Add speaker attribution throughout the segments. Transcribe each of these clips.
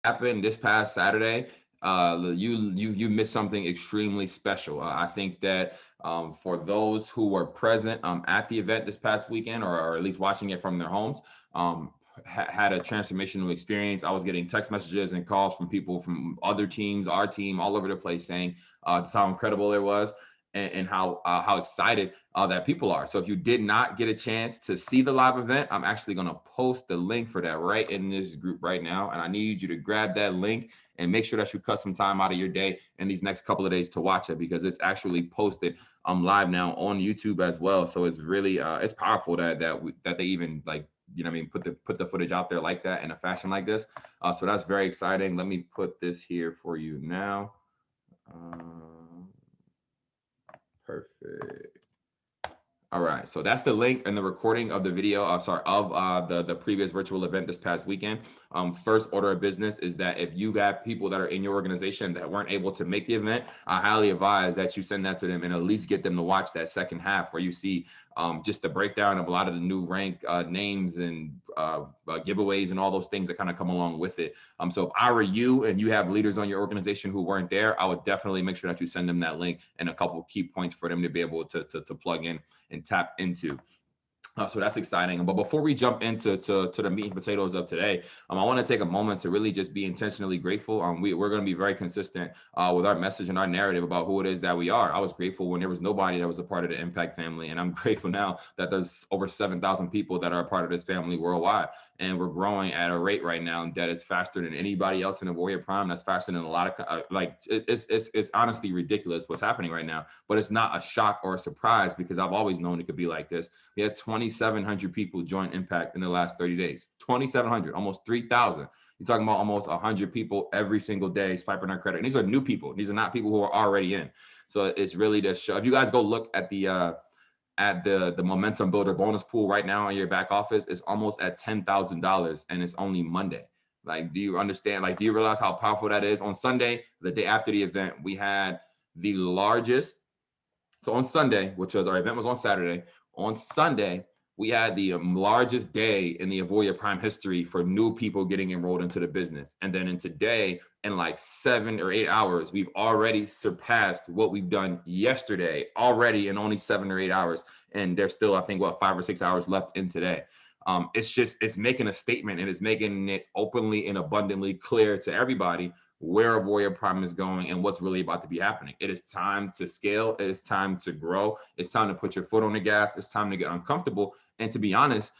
Speaker 1: happened this past Saturday, you missed something extremely special. I think that for those who were present at the event this past weekend, or at least watching it from their homes, had a transformational experience. I was getting text messages and calls from people from other teams, our team, all over the place, saying just how incredible it was, and how excited that people are. So if you did not get a chance to see the live event, I'm actually going to post the link for that right in this group right now, and I need you to grab that link and make sure that you cut some time out of your day in these next couple of days to watch it, because it's actually posted live now on YouTube as well. So it's really it's powerful that they even, like, you know what I mean, put the footage out there like that in a fashion like this. So that's very exciting. Let me put this here for you now. Perfect. All right, so that's the link and the recording of the video, of the previous virtual event this past weekend. First order of business is that if you got people that are in your organization that weren't able to make the event, I highly advise that you send that to them and at least get them to watch that second half, where you see just the breakdown of a lot of the new rank names and giveaways and all those things that kind of come along with it. So if I were you and you have leaders on your organization who weren't there, I would definitely make sure that you send them that link and a couple of key points for them to be able to plug in and tap into. So that's exciting. But before we jump into the meat and potatoes of today, I want to take a moment to really just be intentionally grateful. We're going to be very consistent with our message and our narrative about who it is that we are. I was grateful when there was nobody that was a part of the Impact family, and I'm grateful now that there's over 7,000 people that are a part of this family worldwide, and we're growing at a rate right now that is faster than anybody else in AUVORIA Prime. That's faster than a lot of it's honestly ridiculous what's happening right now. But it's not a shock or a surprise, because I've always known it could be like this. We had 2,700 people join Impact in the last 30 days. 2,700, almost 3,000. You're talking about almost 100 people every single day swiping our credit. And these are new people. These are not people who are already in. So it's really to show. If you guys go look at the momentum builder bonus pool right now in your back office, it's almost at $10,000, and it's only Monday. Like, do you understand? Like, do you realize how powerful that is? On Sunday, the day after the event, we had the largest. So on Sunday, which was, our event was on Saturday, on Sunday, we had the largest day in the AUVORIA Prime history for new people getting enrolled into the business. And then in today, in like 7 or 8 hours, we've already surpassed what we've done yesterday already in only 7 or 8 hours. And there's still, I think, what, 5 or 6 hours left in today. It's making a statement, and it's making it openly and abundantly clear to everybody where AUVORIA Prime is going and what's really about to be happening. It is time to scale. It is time to grow. It's time to put your foot on the gas. It's time to get uncomfortable. And to be honest,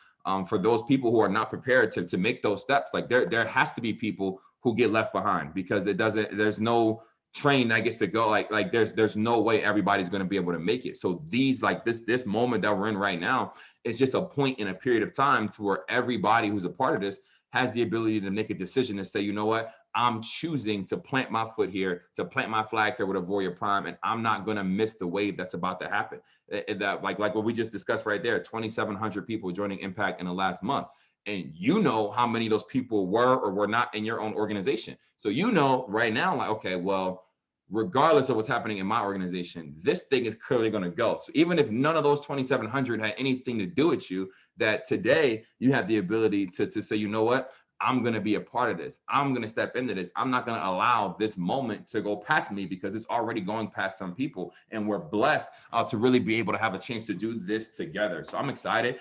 Speaker 1: for those people who are not prepared to make those steps, like there has to be people who get left behind, because there's no train that gets to go. Like there's no way everybody's going to be able to make it. So this moment that we're in right now is just a point in a period of time to where everybody who's a part of this has the ability to make a decision and say, you know what, I'm choosing to plant my foot here, to plant my flag here with AUVORIA Prime, and I'm not going to miss the wave that's about to happen. That like what we just discussed right there, 2,700 people joining Impact in the last month. And you know how many of those people were or were not in your own organization. So you know right now, like, okay, well, regardless of what's happening in my organization, this thing is clearly going to go. So even if none of those 2,700 had anything to do with you, that today you have the ability to say, you know what, I'm going to be a part of this. I'm going to step into this. I'm not going to allow this moment to go past me, because it's already going past some people. And we're blessed to really be able to have a chance to do this together. So I'm excited.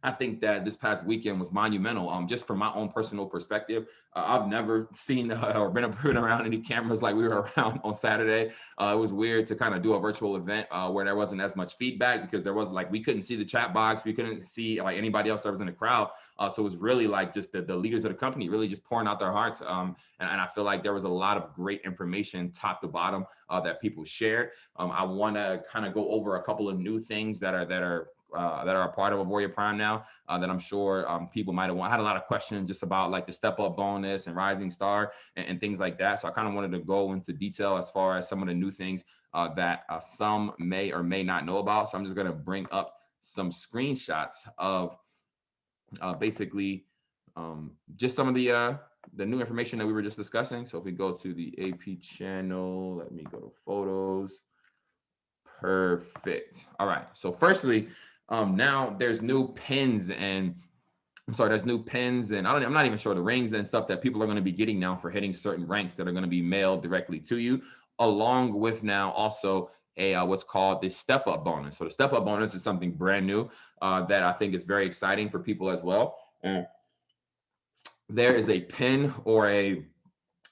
Speaker 1: I think that this past weekend was monumental. Just from my own personal perspective, I've never seen or been around any cameras like we were around on Saturday. It was weird to kind of do a virtual event where there wasn't as much feedback, because there wasn't, like, we couldn't see the chat box, we couldn't see like anybody else that was in the crowd. So it was really like just the leaders of the company really just pouring out their hearts. And I feel like there was a lot of great information top to bottom that people shared. I want to kind of go over a couple of new things that are a part of AUVORIA Prime now that I'm sure people might have had a lot of questions just about, like the step up bonus and rising star and things like that. So I kind of wanted to go into detail as far as some of the new things that some may or may not know about. So I'm just going to bring up some screenshots of basically just some of the new information that we were just discussing. So if we go to the AP channel, let me go to photos. Perfect. All right. So firstly, now there's new pins and I'm sorry, there's new pins and I'm not even sure the rings and stuff that people are going to be getting now for hitting certain ranks that are going to be mailed directly to you, along with now also a what's called the step up bonus. So the step up bonus is something brand new that I think is very exciting for people as well. And there is a pin or a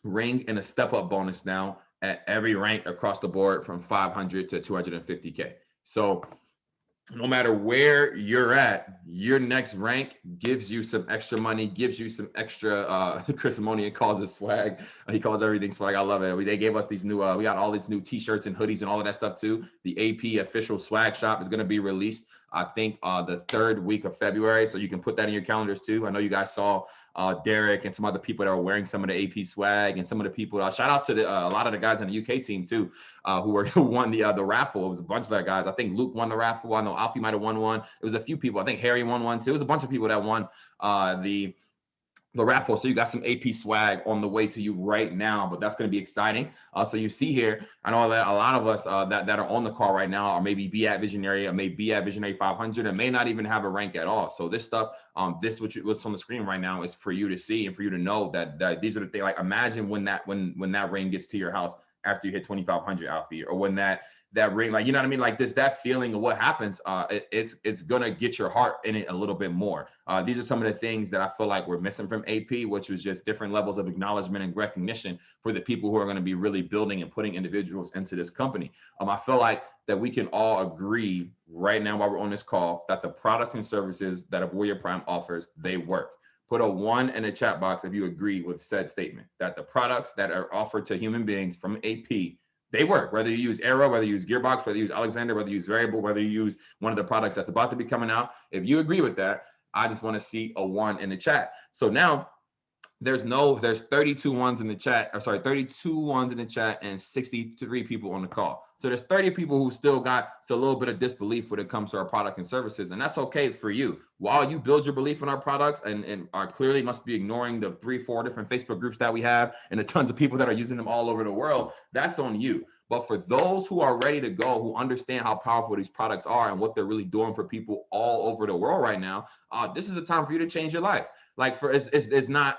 Speaker 1: ring and a step up bonus now at every rank across the board from 500 to 250K. So no matter where you're at, your next rank gives you some extra money, gives you some extra. Chris Simonian calls it swag. He calls everything swag. I love it. They gave us these new. We got all these new T-shirts and hoodies and all of that stuff too. The AP official swag shop is going to be released, I think, the third week of February. So you can put that in your calendars too. I know you guys saw Derek and some other people that were wearing some of the AP swag, and some of the people. Shout out to a lot of the guys on the UK team too, who won the raffle. It was a bunch of that guys. I think Luke won the raffle. I know Alfie might have won one. It was a few people. I think Harry won one too. It was a bunch of people that won the raffle. So you got some AP swag on the way to you right now, but that's going to be exciting. So you see here, I know that a lot of us that are on the call right now are maybe be at Visionary, or may be at Visionary 500, and may not even have a rank at all. So this stuff, what's on the screen right now is for you to see and for you to know that these are the things. Like imagine when that ring gets to your house after you hit 2,500, Alfie, or when that ring, like, you know what I mean? Like that feeling of what happens, it's gonna get your heart in it a little bit more. These are some of the things that I feel like we're missing from AP, which was just different levels of acknowledgement and recognition for the people who are going to be really building and putting individuals into this company. I feel like that we can all agree right now while we're on this call that the products and services that AUVORIA Prime offers, they work. Put a 1 in the chat box if you agree with said statement, that the products that are offered to human beings from AP, they work. Whether you use Arrow, whether you use Gearbox, whether you use Alexander, whether you use Variable, whether you use one of the products that's about to be coming out. If you agree with that, I just want to see a 1 in the chat. So now there's 32 ones in the chat, or sorry, 32 ones in the chat and 63 people on the call. So there's 30 people who still got a little bit of disbelief when it comes to our product and services, and that's okay for you. While you build your belief in our products and are clearly must be ignoring the 3-4 different Facebook groups that we have and the tons of people that are using them all over the world, that's on you. But for those who are ready to go, who understand how powerful these products are and what they're really doing for people all over the world right now, this is a time for you to change your life. Like it's not,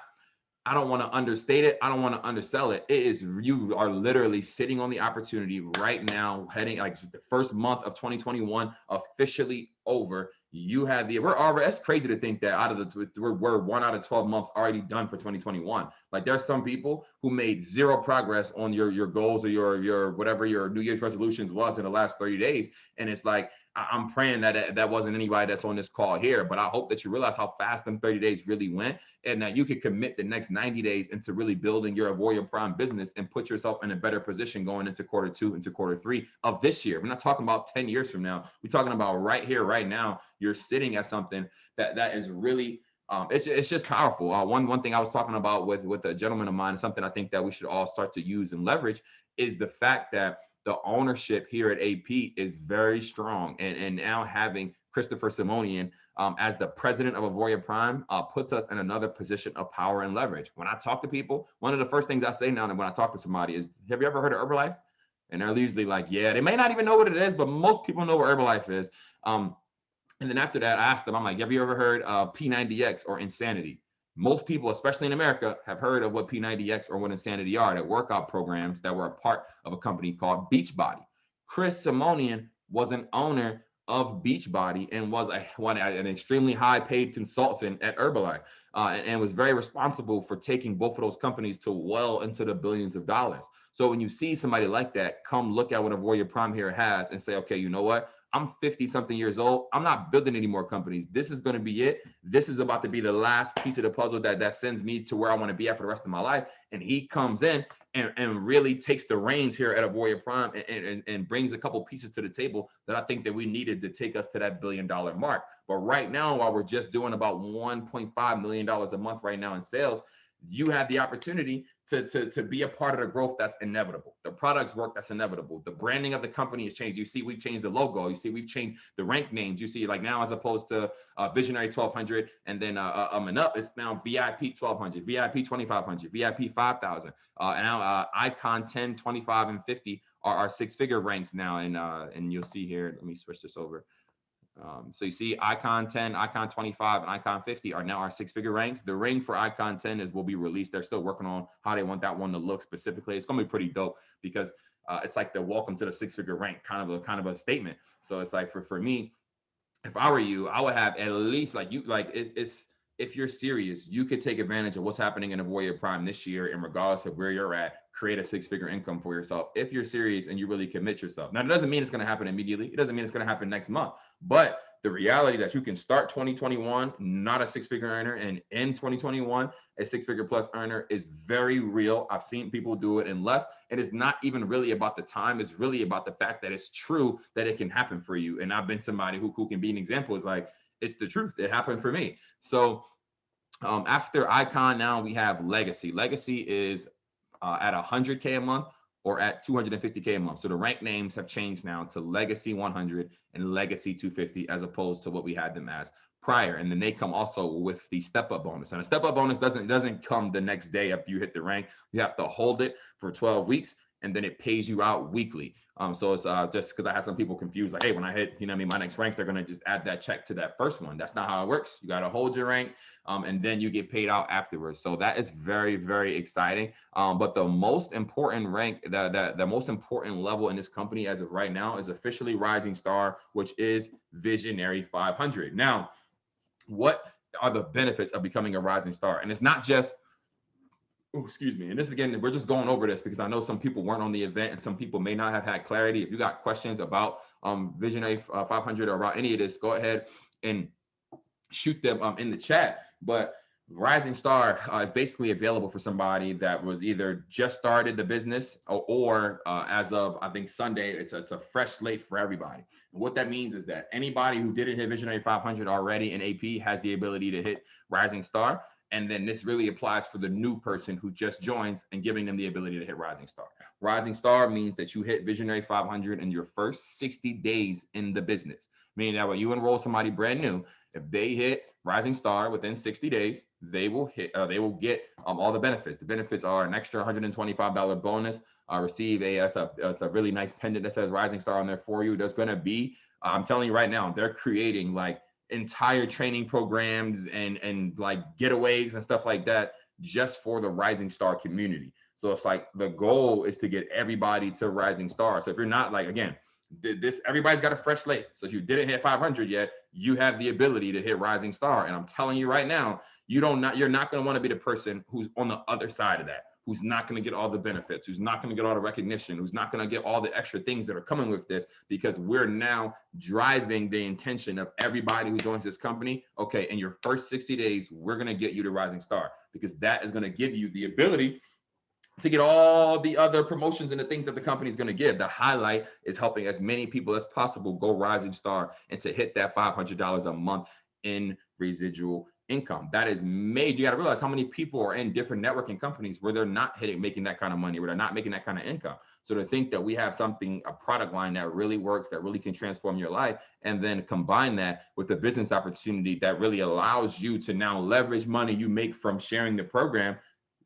Speaker 1: I don't want to understate it. I don't want to undersell it. It is, you are literally sitting on the opportunity right now, heading like the first month of 2021 officially over. You have we're already, it's crazy to think that out of we're 1 out of 12 months already done for 2021. Like there's some people who made zero progress on your goals or your whatever your New Year's resolutions was in the last 30 days. And it's like, I'm praying that wasn't anybody that's on this call here, but I hope that you realize how fast them 30 days really went, and that you could commit the next 90 days into really building your AUVORIA Prime business and put yourself in a better position going into Q2, into Q3 of this year. We're not talking about 10 years from now. We're talking about right here, right now. You're sitting at something that is really, it's just powerful. One thing I was talking about with a gentleman of mine, something I think that we should all start to use and leverage, is the fact that the ownership here at AP is very strong, and now having Christopher Simonian as the president of AUVORIA Prime puts us in another position of power and leverage. When I talk to people, one of the first things I say now when I talk to somebody is, have you ever heard of Herbalife? And they're usually like, yeah, they may not even know what it is, but most people know what Herbalife is. And then after that, I asked them, I'm like, have you ever heard of P90X or Insanity? Most people, especially in America, have heard of what P90X or what Insanity are. That workout programs that were a part of a company called Beachbody. Chris Simonian was an owner of Beachbody and was an extremely high paid consultant at Herbalife, and was very responsible for taking both of those companies to well into the billions of dollars. So when you see somebody like that, come look at what AUVORIA Prime here has and say, okay, you know what? I'm 50 something years old. I'm not building any more companies. This is going to be it. This is about to be the last piece of the puzzle that sends me to where I want to be at for the rest of my life. And he comes in and really takes the reins here at AUVORIA Prime and brings a couple pieces to the table that I think that we needed to take us to that $1 billion mark. But right now, while we're just doing about $1.5 million a month right now in sales, you have the opportunity to be a part of the growth that's inevitable. The products work, that's inevitable. The branding of the company has changed. You see, we've changed the logo. You see, we've changed the rank names. You see, like now, as opposed to Visionary 1200 and then and up, it's now VIP 1200, VIP 2500, VIP 5000. And now Icon 10, 25, and 50 are 6-figure ranks now. And you'll see here, let me switch this over. So you see Icon 10, Icon 25, and Icon 50 are now our six-figure ranks. The ring for Icon 10 will be released. They're still working on how they want that one to look specifically. It's going to be pretty dope because it's like the welcome to the six-figure rank kind of a statement. So it's like for me, if I were you, I would have at least it's if you're serious, you could take advantage of what's happening in AUVORIA Prime this year, and regardless of where you're at, create a six-figure income for yourself if you're serious and you really commit yourself. Now, it doesn't mean it's going to happen immediately. It doesn't mean it's going to happen next month, but the reality that you can start 2021 not a six-figure earner and in 2021 a six-figure plus earner is very real. I've seen people do it in less. It is not even really about the time. It's really about the fact that it's true that it can happen for you. And I've been somebody who can be an example. Is like, it's the truth. It happened for me. So after Icon, now we have Legacy. Legacy is at 100K a month or at 250K a month. So the rank names have changed now to Legacy 100 and Legacy 250 as opposed to what we had them as prior. And then they come also with the step-up bonus. And a step-up bonus doesn't come the next day after you hit the rank. You have to hold it for 12 weeks and then it pays you out weekly. So it's just because I had some people confused, like, hey, when I hit, my next rank, they're going to just add that check to that first one. That's not how it works. You got to hold your rank and then you get paid out afterwards. So that is very, very exciting. But the most important rank, the most important level in this company as of right now is officially Rising Star, which is Visionary 500. Now, what are the benefits of becoming a Rising Star? And it's not just, excuse me. And this, again, we're just going over this because I know some people weren't on the event and some people may not have had clarity. If you got questions about Visionary 500 or about any of this, go ahead and shoot them in the chat. But Rising Star is basically available for somebody that was either just started the business or as of, I think, Sunday, it's a fresh slate for everybody. And what that means is that anybody who didn't hit Visionary 500 already in AP has the ability to hit Rising Star. And then this really applies for the new person who just joins and giving them the ability to hit Rising Star. Rising Star means that you hit Visionary 500 in your first 60 days in the business. Meaning that when you enroll somebody brand new, if they hit Rising Star within 60 days, they will get all the benefits. The benefits are an extra $125 bonus, receive it's a really nice pendant that says Rising Star on there for you. There's going to be, I'm telling you right now, they're creating like entire training programs and like getaways and stuff like that just for the Rising Star community. So it's like the goal is to get everybody to Rising Star. So if you're not, like, again, everybody's got a fresh slate. So if you didn't hit 500 yet, you have the ability to hit Rising Star. And I'm telling you right now, you're not going to want to be the person who's on the other side of that, who's not going to get all the benefits, who's not going to get all the recognition, who's not going to get all the extra things that are coming with this, because we're now driving the intention of everybody who joins this company. Okay, in your first 60 days, we're going to get you to Rising Star, because that is going to give you the ability to get all the other promotions and the things that the company is going to give. The highlight is helping as many people as possible go Rising Star and to hit that $500 a month in residual income. That is major. You got to realize how many people are in different networking companies where they're not making that kind of money, where they're not making that kind of income. So to think that we have something, a product line that really works, that really can transform your life, and then combine that with a business opportunity that really allows you to now leverage money you make from sharing the program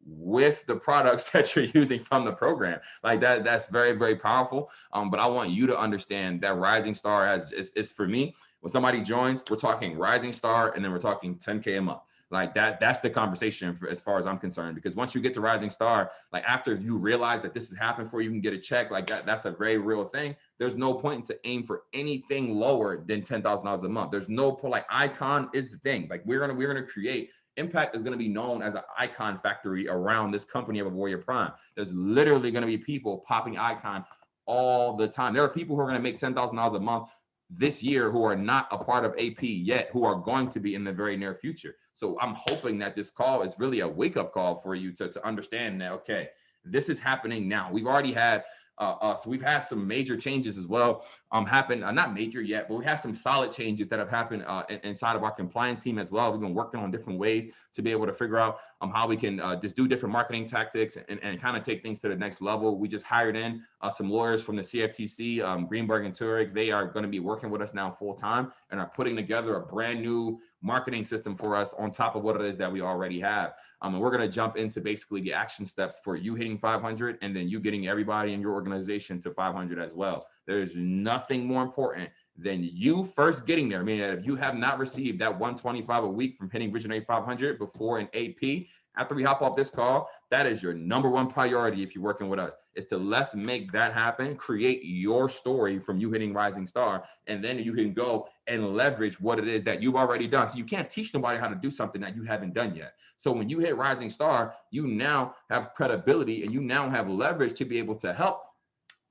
Speaker 1: with the products that you're using from the program, like that's very, very powerful. But I want you to understand that Rising Star is for me. When somebody joins, we're talking Rising Star, and then we're talking 10K a month. Like that's the conversation as far as I'm concerned, because once you get to Rising Star, like after you realize that this has happened for you, you can get a check, like that's a very real thing. There's no point to aim for anything lower than $10,000 a month. There's no point. Like Icon is the thing. Like we're gonna create. Impact is going to be known as an icon factory around this company of AUVORIA Prime. There's literally going to be people popping Icon all the time. There are people who are going to make $10,000 a month this year who are not a part of AP yet, who are going to be in the very near future. So I'm hoping that this call is really a wake-up call for you to understand that, okay, this is happening now. We've already had so we've had some major changes as well happen, not major yet, but we have some solid changes that have happened inside of our compliance team as well. We've been working on different ways to be able to figure out how we can just do different marketing tactics and kind of take things to the next level. We just hired in some lawyers from the CFTC, Greenberg and Turek. They are going to be working with us now full time and are putting together a brand new marketing system for us on top of what it is that we already have. And we're going to jump into basically the action steps for you hitting 500 and then you getting everybody in your organization to 500 as well. There's nothing more important then you first getting there, meaning that if you have not received that 125 a week from hitting Visionary 500 before an AP, after we hop off this call, that is your #1 priority if you're working with us, is to let's make that happen, create your story from you hitting Rising Star, and then you can go and leverage what it is that you've already done. So you can't teach nobody how to do something that you haven't done yet. So when you hit Rising Star, you now have credibility and you now have leverage to be able to help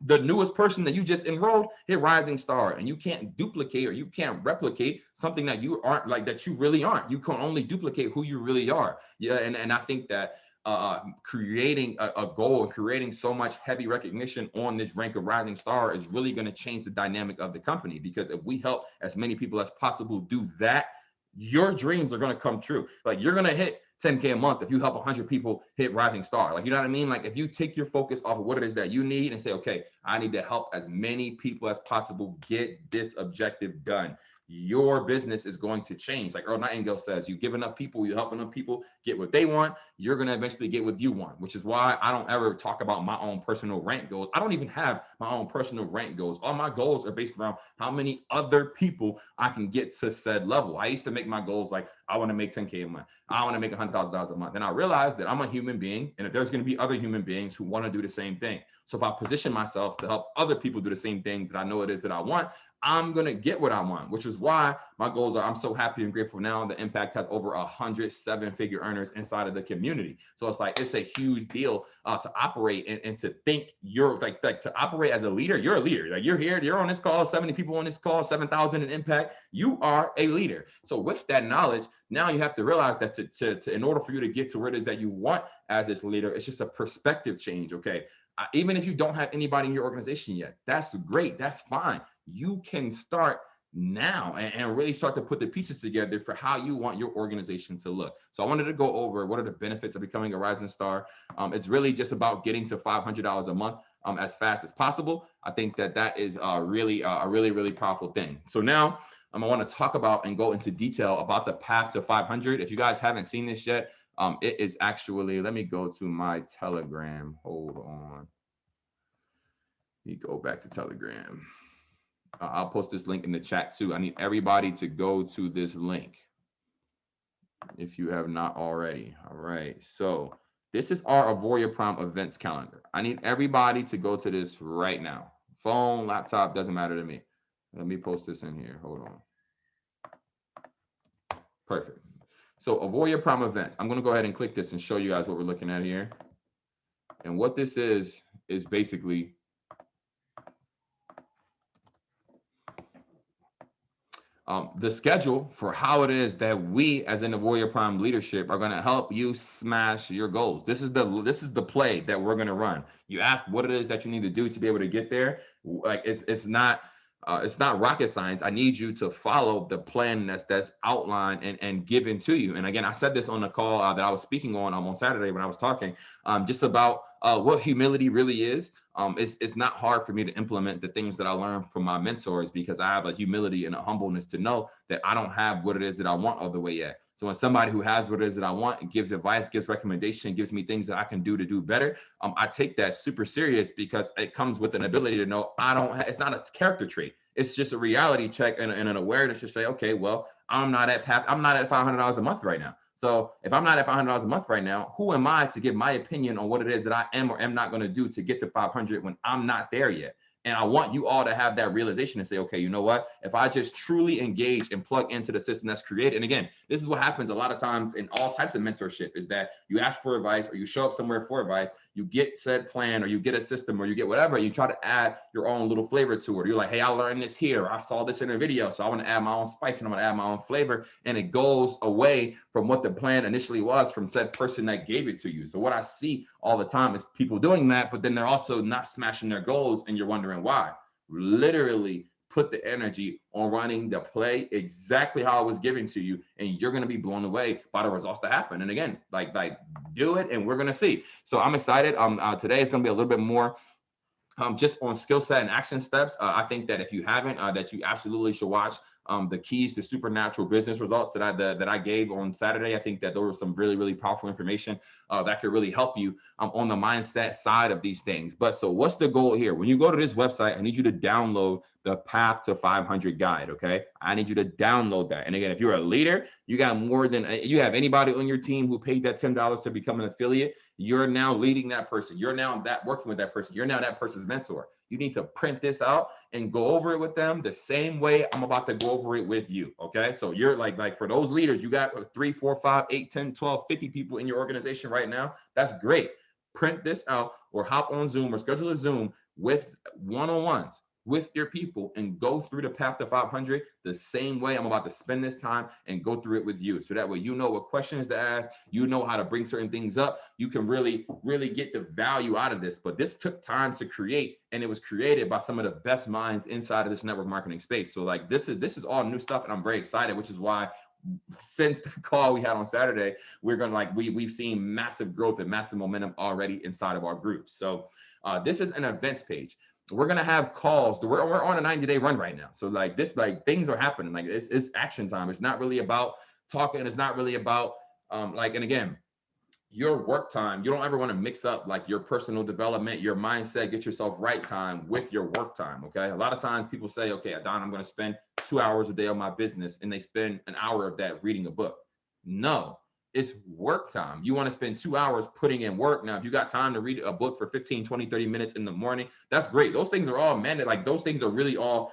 Speaker 1: the newest person that you just enrolled hit Rising Star. And you can't duplicate or you can't replicate something that you aren't, like, that you really aren't. You can only duplicate who you really are. Yeah, and I think that creating a goal and creating so much heavy recognition on this rank of Rising Star is really going to change the dynamic of the company, because if we help as many people as possible do that, your dreams are going to come true. Like, you're going to hit 10K a month if you help 100 people hit Rising Star. Like, you know what I mean? Like, if you take your focus off of what it is that you need and say, okay, I need to help as many people as possible get this objective done, your business is going to change. Like Earl Nightingale says, you give enough people, you help enough people get what they want, you're going to eventually get what you want, which is why I don't ever talk about my own personal rank goals. I don't even have my own personal rank goals. All my goals are based around how many other people I can get to said level. I used to make my goals like, I want to make 10K a month. I want to make $100,000 a month. And I realized that I'm a human being, and if there's going to be other human beings who want to do the same thing. So if I position myself to help other people do the same thing that I know it is that I want, I'm going to get what I want, which is why my goals are, I'm so happy and grateful now that Impact has over 100 7-figure earners inside of the community. So it's like, it's a huge deal to operate and to think you're like to operate as a leader. You're a leader. Like, you're here, you're on this call, 70 people on this call, 7,000 in Impact. You are a leader. So with that knowledge, now you have to realize that to in order for you to get to where it is that you want as this leader, it's just a perspective change. Okay. Even if you don't have anybody in your organization yet, that's great. That's fine. You can start now and really start to put the pieces together for how you want your organization to look. So I wanted to go over what are the benefits of becoming a Rising Star. It's really just about getting to $500 a month as fast as possible. I think that is really a really powerful thing. So now I want to talk about and go into detail about the path to 500. If you guys haven't seen this yet, it is actually, let me go to my Telegram. Hold on. Let me go back to Telegram. I'll post this link in the chat too. I need everybody to go to this link if you have not already. All right. So this is our AUVORIA Prime events calendar. I need everybody to go to this right now. Phone, laptop, doesn't matter to me. Let me post this in here. Hold on. Perfect. So AUVORIA Prime events. I'm going to go ahead and click this and show you guys what we're looking at here. And what this is basically the schedule for how it is that we as in the AUVORIA Prime leadership are going to help you smash your goals. This is the play that we're going to run. You ask what it is that you need to do to be able to get there. Like, it's not rocket science. I need you to follow the plan that's outlined and given to you. And again, I said this on the call that I was speaking on Saturday when I was talking just about what humility really is. It's not hard for me to implement the things that I learned from my mentors, because I have a humility and a humbleness to know that I don't have what it is that I want all the way yet. So when somebody who has what it is that I want and gives advice, gives recommendation, gives me things that I can do to do better, I take that super serious, because it comes with an ability to know it's not a character trait. It's just a reality check and an awareness to say, okay, well, I'm not at $500 a month right now. So if I'm not at $500 a month right now, who am I to give my opinion on what it is that I am or am not going to do to get to 500 when I'm not there yet? And I want you all to have that realization and say, okay, you know what? If I just truly engage and plug into the system that's created, and again, this is what happens a lot of times in all types of mentorship, is that you ask for advice or you show up somewhere for advice, you get said plan or you get a system or you get whatever, you try to add your own little flavor to it. You're like, hey, I learned this here. I saw this in a video, so I want to add my own spice and I'm going to add my own flavor. And it goes away from what the plan initially was from said person that gave it to you. So what I see all the time is people doing that, but then they're also not smashing their goals, and you're wondering why. Literally put the energy on running the play exactly how it was given to you, and you're going to be blown away by the results that happen. And again, like do it, and we're going to see. So I'm excited. Today is going to be a little bit more just on skill set and action steps. I think that if you haven't, that you absolutely should watch the keys to supernatural business results that I gave on Saturday. I think that there was some really, really powerful information that could really help you on the mindset side of these things. But so what's the goal here? When you go to this website, I need you to download the Path to 500 guide. Okay. I need you to download that. And again, if you're a leader, you got more than you have anybody on your team who paid that $10 to become an affiliate. You're now leading that person. You're now working with that person. You're now that person's mentor. You need to print this out and go over it with them the same way I'm about to go over it with you. Okay. So you're like for those leaders, you got 3, 4, 5, 8, 10, 12, 50 people in your organization right now. That's great. Print this out or hop on Zoom or schedule a Zoom with one-on-ones with your people and go through the Path to 500 the same way I'm about to spend this time and go through it with you. So that way, you know what questions to ask, you know how to bring certain things up. You can really, really get the value out of this. But this took time to create, and it was created by some of the best minds inside of this network marketing space. So like, this is all new stuff, and I'm very excited, which is why since the call we had on Saturday, we're going to we've seen massive growth and massive momentum already inside of our groups. So this is an events page. We're going to have calls. We're on a 90-day run right now. So like this, like things are happening. Like it's action time. It's not really about talking. It's not really about and again, your work time. You don't ever want to mix up like your personal development, your mindset, get yourself right time with your work time. Okay. A lot of times people say, okay, Don, I'm going to spend 2 hours a day on my business, and they spend an hour of that reading a book. No. It's work time. You want to spend 2 hours putting in work. Now, if you got time to read a book for 15, 20, 30 minutes in the morning, that's great. Those things are all mandate. Like those things are really all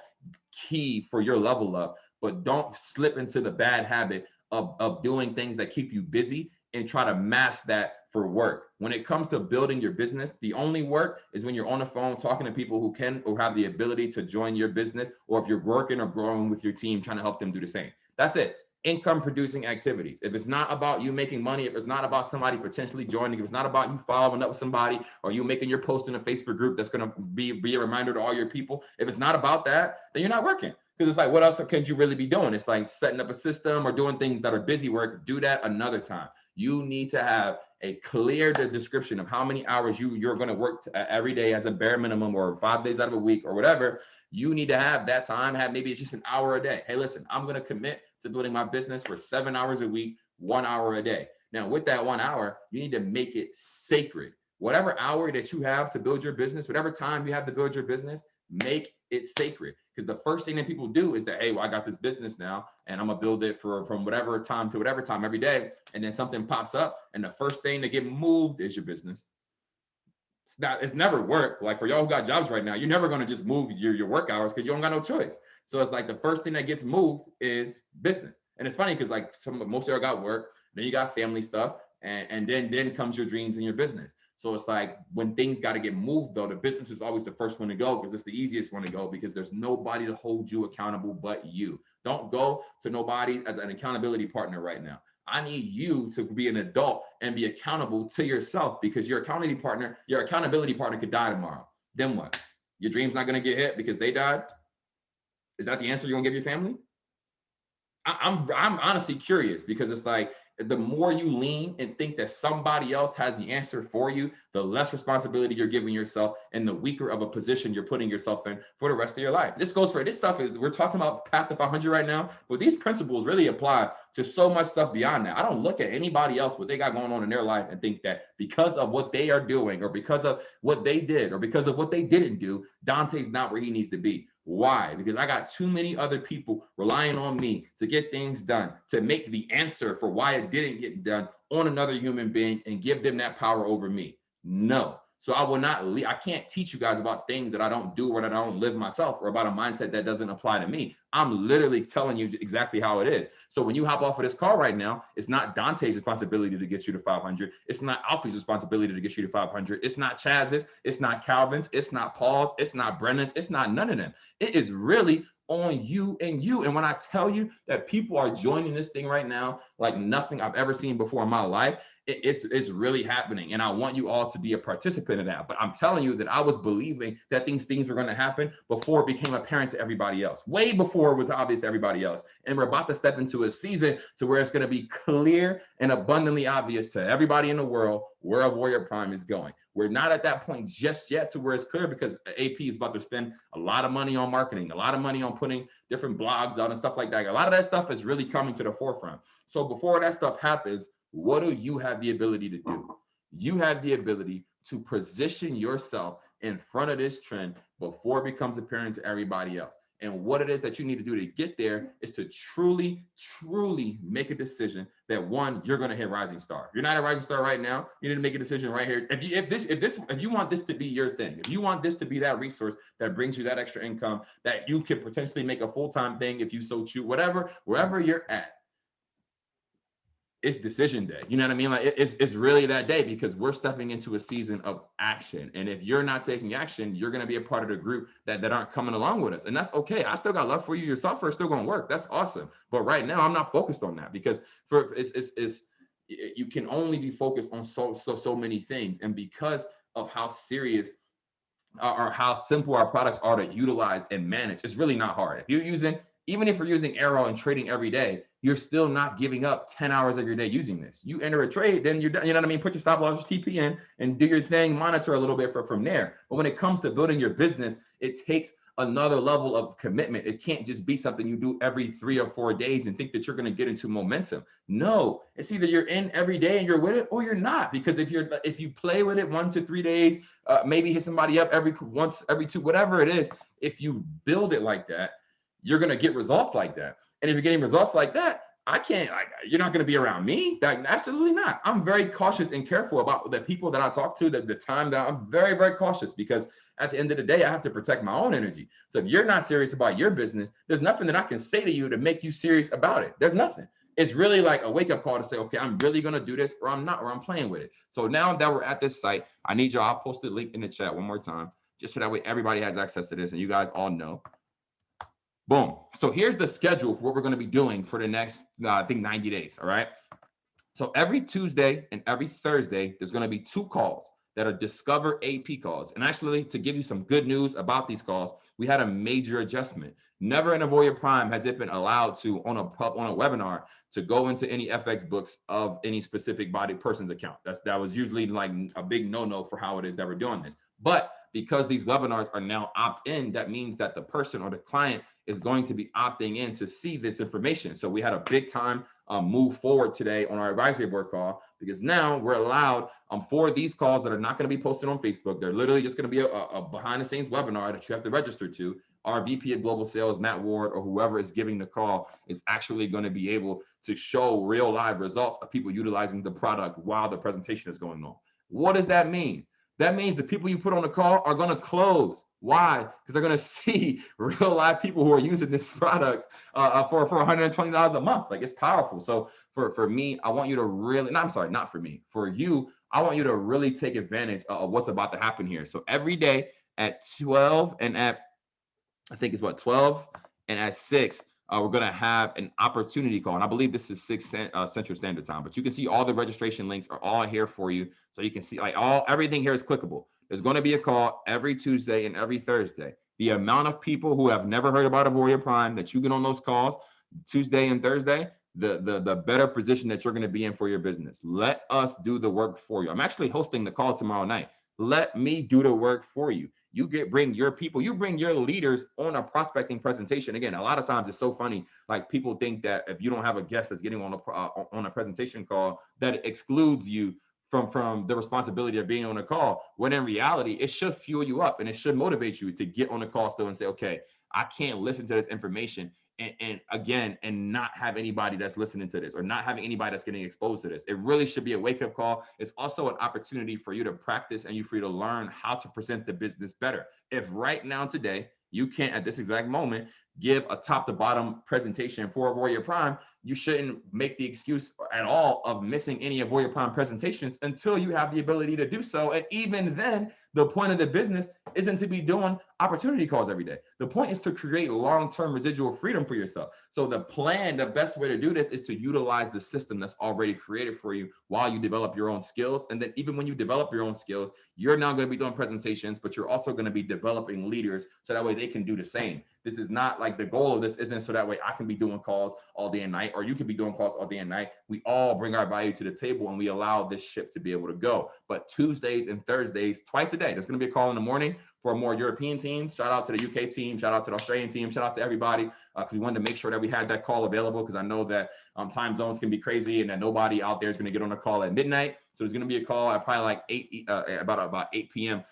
Speaker 1: key for your level up, but don't slip into the bad habit of doing things that keep you busy and try to mask that for work. When it comes to building your business, the only work is when you're on the phone talking to people who can or have the ability to join your business, or if you're working or growing with your team, trying to help them do the same. That's it. Income producing activities. If it's not about you making money, if it's not about somebody potentially joining, if it's not about you following up with somebody or you making your post in a Facebook group that's going to be a reminder to all your people, if it's not about that, then you're not working. Because it's like, what else can you really be doing? It's like setting up a system or doing things that are busy work. Do that another time. You need to have a clear description of how many hours you're going to work every day as a bare minimum, or 5 days out of a week or whatever. You need to have that time. Maybe it's just an hour a day. Hey, listen, I'm going to commit to building my business for 7 hours a week, 1 hour a day. Now, with that 1 hour, you need to make it sacred. Whatever hour that you have to build your business, whatever time you have to build your business, make it sacred. Because the first thing that people do is that, hey, well, I got this business now, and I'm gonna build it from whatever time to whatever time every day. And then something pops up, and the first thing to get moved is your business. It's never work. Like for y'all who got jobs right now, you're never gonna just move your work hours because you don't got no choice. So it's like the first thing that gets moved is business. And it's funny because like most of y'all got work, then you got family stuff, and then comes your dreams and your business. So it's like when things got to get moved, though, the business is always the first one to go because it's the easiest one to go, because there's nobody to hold you accountable but you. Don't go to nobody as an accountability partner right now. I need you to be an adult and be accountable to yourself, because your accountability partner could die tomorrow. Then what? Your dream's not going to get hit because they died? Is that the answer you're going to give your family? I'm honestly curious, because it's like, the more you lean and think that somebody else has the answer for you, the less responsibility you're giving yourself and the weaker of a position you're putting yourself in for the rest of your life. This stuff is, we're talking about Path to 500 right now, but these principles really apply to so much stuff beyond that. I don't look at anybody else, what they got going on in their life, and think that because of what they are doing, or because of what they did, or because of what they didn't do, Dante's not where he needs to be. Why? Because I got too many other people relying on me to get things done, to make the answer for why it didn't get done on another human being and give them that power over me. No. So I will not, I can't teach you guys about things that I don't do or that I don't live myself, or about a mindset that doesn't apply to me. I'm literally telling you exactly how it is. So when you hop off of this call right now, it's not Dante's responsibility to get you to 500. It's not Alfie's responsibility to get you to 500. It's not Chaz's. It's not Calvin's. It's not Paul's. It's not Brennan's. It's not none of them. It is really on you and you. And when I tell you that people are joining this thing right now like nothing I've ever seen before in my life, It's really happening. And I want you all to be a participant in that. But I'm telling you that I was believing that these things were going to happen before it became apparent to everybody else, way before it was obvious to everybody else. And we're about to step into a season to where it's going to be clear and abundantly obvious to everybody in the world where AUVORIA Prime is going. We're not at that point just yet to where it's clear, because AP is about to spend a lot of money on marketing, a lot of money on putting different blogs out and stuff like that. A lot of that stuff is really coming to the forefront. So before that stuff happens, what do you have the ability to do? You have the ability to position yourself in front of this trend before it becomes apparent to everybody else. And what it is that you need to do to get there is to truly, truly make a decision that, one, you're going to hit rising star. If you're not a rising star right now, you need to make a decision right here. If you want this to be your thing, if you want this to be that resource that brings you that extra income, that you could potentially make a full-time thing if you so choose, whatever, wherever you're at, it's decision day. You know what I mean? Like it's really that day, because we're stepping into a season of action. And if you're not taking action, you're going to be a part of the group that aren't coming along with us. And that's okay. I still got love for you. Your software is still going to work. That's awesome. But right now I'm not focused on that, because you can only be focused on so many things. And because of how serious or how simple our products are to utilize and manage, it's really not hard. Even if you're using Arrow and trading every day, you're still not giving up 10 hours of your day using this. You enter a trade, then you're done. You know what I mean? Put your stop loss TP in and do your thing, monitor a little bit from there. But when it comes to building your business, it takes another level of commitment. It can't just be something you do every 3 or 4 days and think that you're going to get into momentum. No, it's either you're in every day and you're with it, or you're not. Because if you play with it 1 to 3 days, maybe hit somebody up every 2, whatever it is, if you build it like that, you're going to get results like that. And if you're getting results like that, you're not going to be around me. Absolutely not. I'm very cautious and careful about the people that I talk to, the time that I'm very, very cautious, because at the end of the day, I have to protect my own energy. So if you're not serious about your business, there's nothing that I can say to you to make you serious about it. There's nothing. It's really like a wake up call to say, okay, I'm really going to do this, or I'm not, or I'm playing with it. So now that we're at this site, I need y'all, I'll post the link in the chat one more time, just so that way everybody has access to this and you guys all know. Boom. So here's the schedule for what we're going to be doing for the next, I think, 90 days. All right. So every Tuesday and every Thursday, there's going to be 2 calls that are Discover AP calls. And actually, to give you some good news about these calls, we had a major adjustment. Never in AUVORIA Prime has it been allowed to, on a webinar, to go into any FX books of any specific person's account. That was usually like a big no-no for how it is that we're doing this. But because these webinars are now opt-in, that means that the person or the client is going to be opting in to see this information. So we had a big time move forward today on our advisory board call, because now we're allowed for these calls that are not going to be posted on Facebook. They're literally just going to be a behind the scenes webinar that you have to register to. Our VP of Global Sales, Matt Ward, or whoever is giving the call, is actually going to be able to show real live results of people utilizing the product while the presentation is going on. What does that mean? That means the people you put on the call are going to close. Why? Because they're going to see real live people who are using this product for $120 a month. Like, it's powerful. So for me, I want you to really, no, I'm sorry, not for me, for you, I want you to really take advantage of what's about to happen here. So every day at 12 and at, I think it's what, 12 and at 6, we're going to have an opportunity call. And I believe this is 6 Central Standard Time, but you can see all the registration links are all here for you. So you can see like everything here is clickable. There's going to be a call every Tuesday and every Thursday. The amount of people who have never heard about AUVORIA Prime that you get on those calls Tuesday and Thursday, the better position that you're going to be in for your business. Let us do the work for you. I'm actually hosting the call tomorrow night. Let me do the work for you. You bring your people, you bring your leaders on a prospecting presentation. Again, a lot of times it's so funny. Like, people think that if you don't have a guest that's getting on a presentation call, that it excludes you from the responsibility of being on a call, when in reality, it should fuel you up and it should motivate you to get on the call still and say, okay, I can't listen to this information and not have anybody that's listening to this, or not having anybody that's getting exposed to this. It really should be a wake-up call. It's also an opportunity for you to practice and for you to learn how to present the business better. If right now today you can't, at this exact moment, give a top to bottom presentation for Avoria Prime, you shouldn't make the excuse at all of missing any Avoria Prime presentations until you have the ability to do so. And even then, the point of the business isn't to be doing opportunity calls every day. The point is to create long-term residual freedom for yourself. So the plan, the best way to do this is to utilize the system that's already created for you while you develop your own skills. And then even when you develop your own skills, you're now going to be doing presentations, but you're also going to be developing leaders so that way they can do the same. This is not like the goal of this isn't so that way I can be doing calls all day and night, or you can be doing calls all day and night. We all bring our value to the table and we allow this ship to be able to go. But Tuesdays and Thursdays, twice a day, there's going to be a call in the morning for more European teams. Shout out to the UK team, shout out to the Australian team, shout out to everybody, because we wanted to make sure that we had that call available, because I know that time zones can be crazy and that nobody out there is going to get on a call at midnight. So there's going to be a call at probably like about 8 p.m.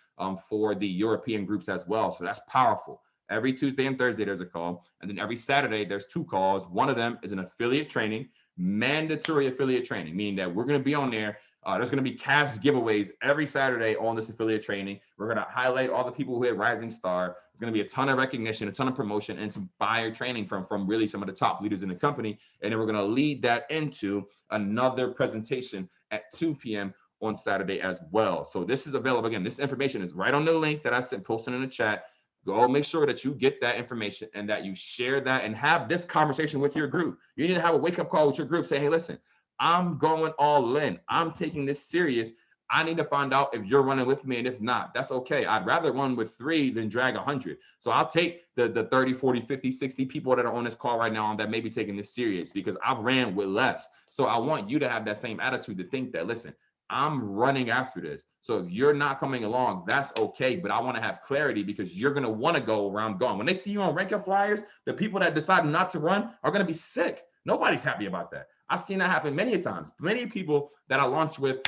Speaker 1: For the European groups as well. So that's powerful. Every Tuesday and Thursday, there's a call. And then every Saturday, there's 2 calls. One of them is an affiliate training, mandatory affiliate training, meaning that we're going to be on there. There's going to be cash giveaways every Saturday on this affiliate training. We're going to highlight all the people who hit Rising Star. There's going to be a ton of recognition, a ton of promotion, and some fire training from really some of the top leaders in the company. And then we're going to lead that into another presentation at 2 p.m. on Saturday as well. So this is available. Again, this information is right on the link that I sent posted in the chat. Go make sure that you get that information and that you share that and have this conversation with your group. You need to have a wake-up call with your group. Say, hey, listen, I'm going all in. I'm taking this serious. I need to find out if you're running with me, and if not, that's okay. I'd rather run with 3 than drag 100. So I'll take the 30, 40, 50, 60 people that are on this call right now that may be taking this serious, because I've ran with less. So I want you to have that same attitude, to think that, listen, I'm running after this. So if you're not coming along, that's okay. But I want to have clarity, because you're going to want to go where I'm going. When they see you on rank up flyers, the people that decide not to run are going to be sick. Nobody's happy about that. I've seen that happen many times. Many people that I launched with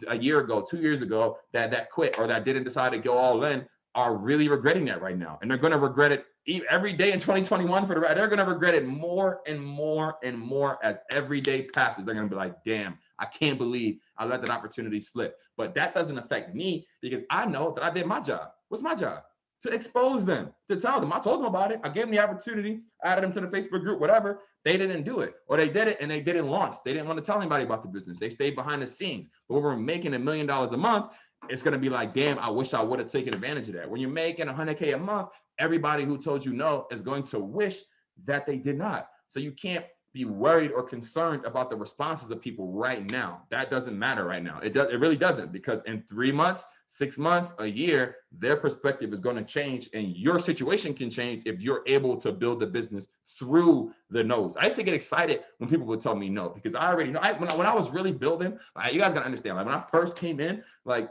Speaker 1: a year ago, 2 years ago, that quit or that didn't decide to go all in are really regretting that right now. And they're going to regret it every day in 2021. They're going to regret it more and more and more as every day passes. They're going to be like, damn, I can't believe I let that opportunity slip. But that doesn't affect me, because I know that I did my job. What's my job? To expose them, to tell them. I told them about it. I gave them the opportunity, added them to the Facebook group, whatever. They didn't do it, or they did it and they didn't launch. They didn't want to tell anybody about the business. They stayed behind the scenes. But when we're making $1 million a month, it's going to be like, damn, I wish I would have taken advantage of that. When you're making 100K a month, everybody who told you no is going to wish that they did not. So you can't be worried or concerned about the responses of people right now. That doesn't matter right now. It really doesn't, because in 3 months, 6 months, a year, their perspective is going to change, and your situation can change if you're able to build the business through the no's. I used to get excited when people would tell me no, because I already know. When I was really building, you guys got to understand, like when I first came in, like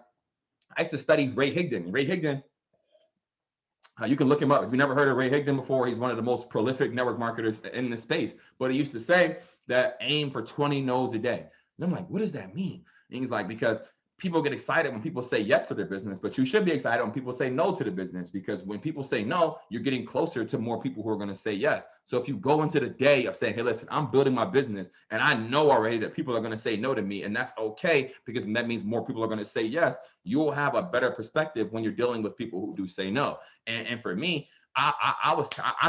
Speaker 1: I used to study Ray Higdon. Ray Higdon, you can look him up. If you never heard of Ray Higdon before, he's one of the most prolific network marketers in this space. But he used to say that aim for 20 no's a day. And I'm like, what does that mean? And he's like, because people get excited when people say yes to their business, but you should be excited when people say no to the business, because when people say no, you're getting closer to more people who are going to say yes. So if you go into the day of saying, hey, listen, I'm building my business and I know already that people are going to say no to me, and that's okay, because that means more people are going to say yes, you'll have a better perspective when you're dealing with people who do say no. And for me, I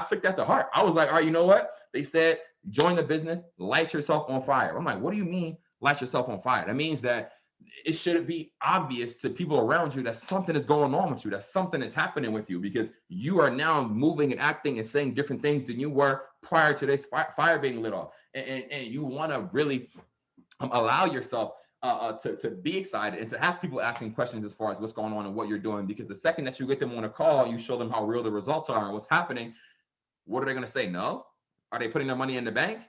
Speaker 1: took that to heart. I was like, all right, you know what? They said, join the business, light yourself on fire. I'm like, what do you mean light yourself on fire? That means that it should be obvious to people around you that something is going on with you, that something is happening with you, because you are now moving and acting and saying different things than you were prior to this fire being lit off. And you want to really allow yourself to be excited and to have people asking questions as far as what's going on and what you're doing, because the second that you get them on a call, you show them how real the results are and what's happening, what are they going to say? No? Are they putting their money in the bank?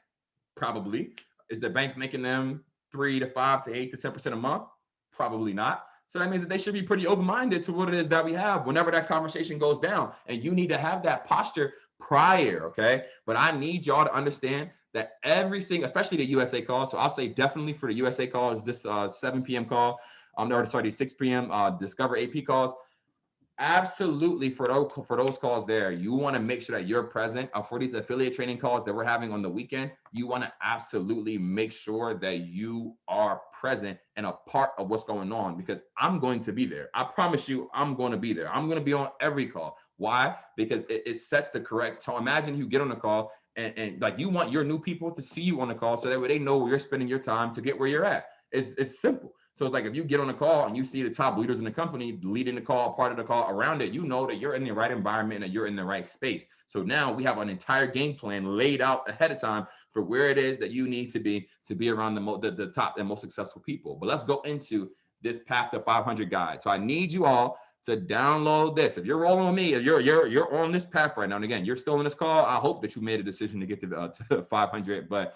Speaker 1: Probably. Is the bank making them 3 to 5 to 8 to 10% a month? Probably not. So that means that they should be pretty open-minded to what it is that we have whenever that conversation goes down. And you need to have that posture prior, okay? But I need y'all to understand that every single, especially the USA call, so I'll say definitely for the USA call is this 7 p.m. call, or sorry, 6 p.m. Discover AP calls. Absolutely, for those calls there, you want to make sure that you're present. For these affiliate training calls that we're having on the weekend, you want to absolutely make sure that you are present and a part of what's going on, because I'm going to be there. I promise you, I'm going to be there. I'm going to be on every call. Why? Because it sets the correct tone. Imagine you get on the call and like you want your new people to see you on the call so that way they know where you're spending your time to get where you're at. It's simple. So it's like if you get on a call and you see the top leaders in the company leading the call, part of the call around it, you know that you're in the right environment and you're in the right space. So now we have an entire game plan laid out ahead of time for where it is that you need to be around the top and most successful people. But let's go into this path to 500 guide. So I need you all to download this. If you're rolling with me, if you're on this path right now, and again, you're still in this call, I hope that you made a decision to get to 500. But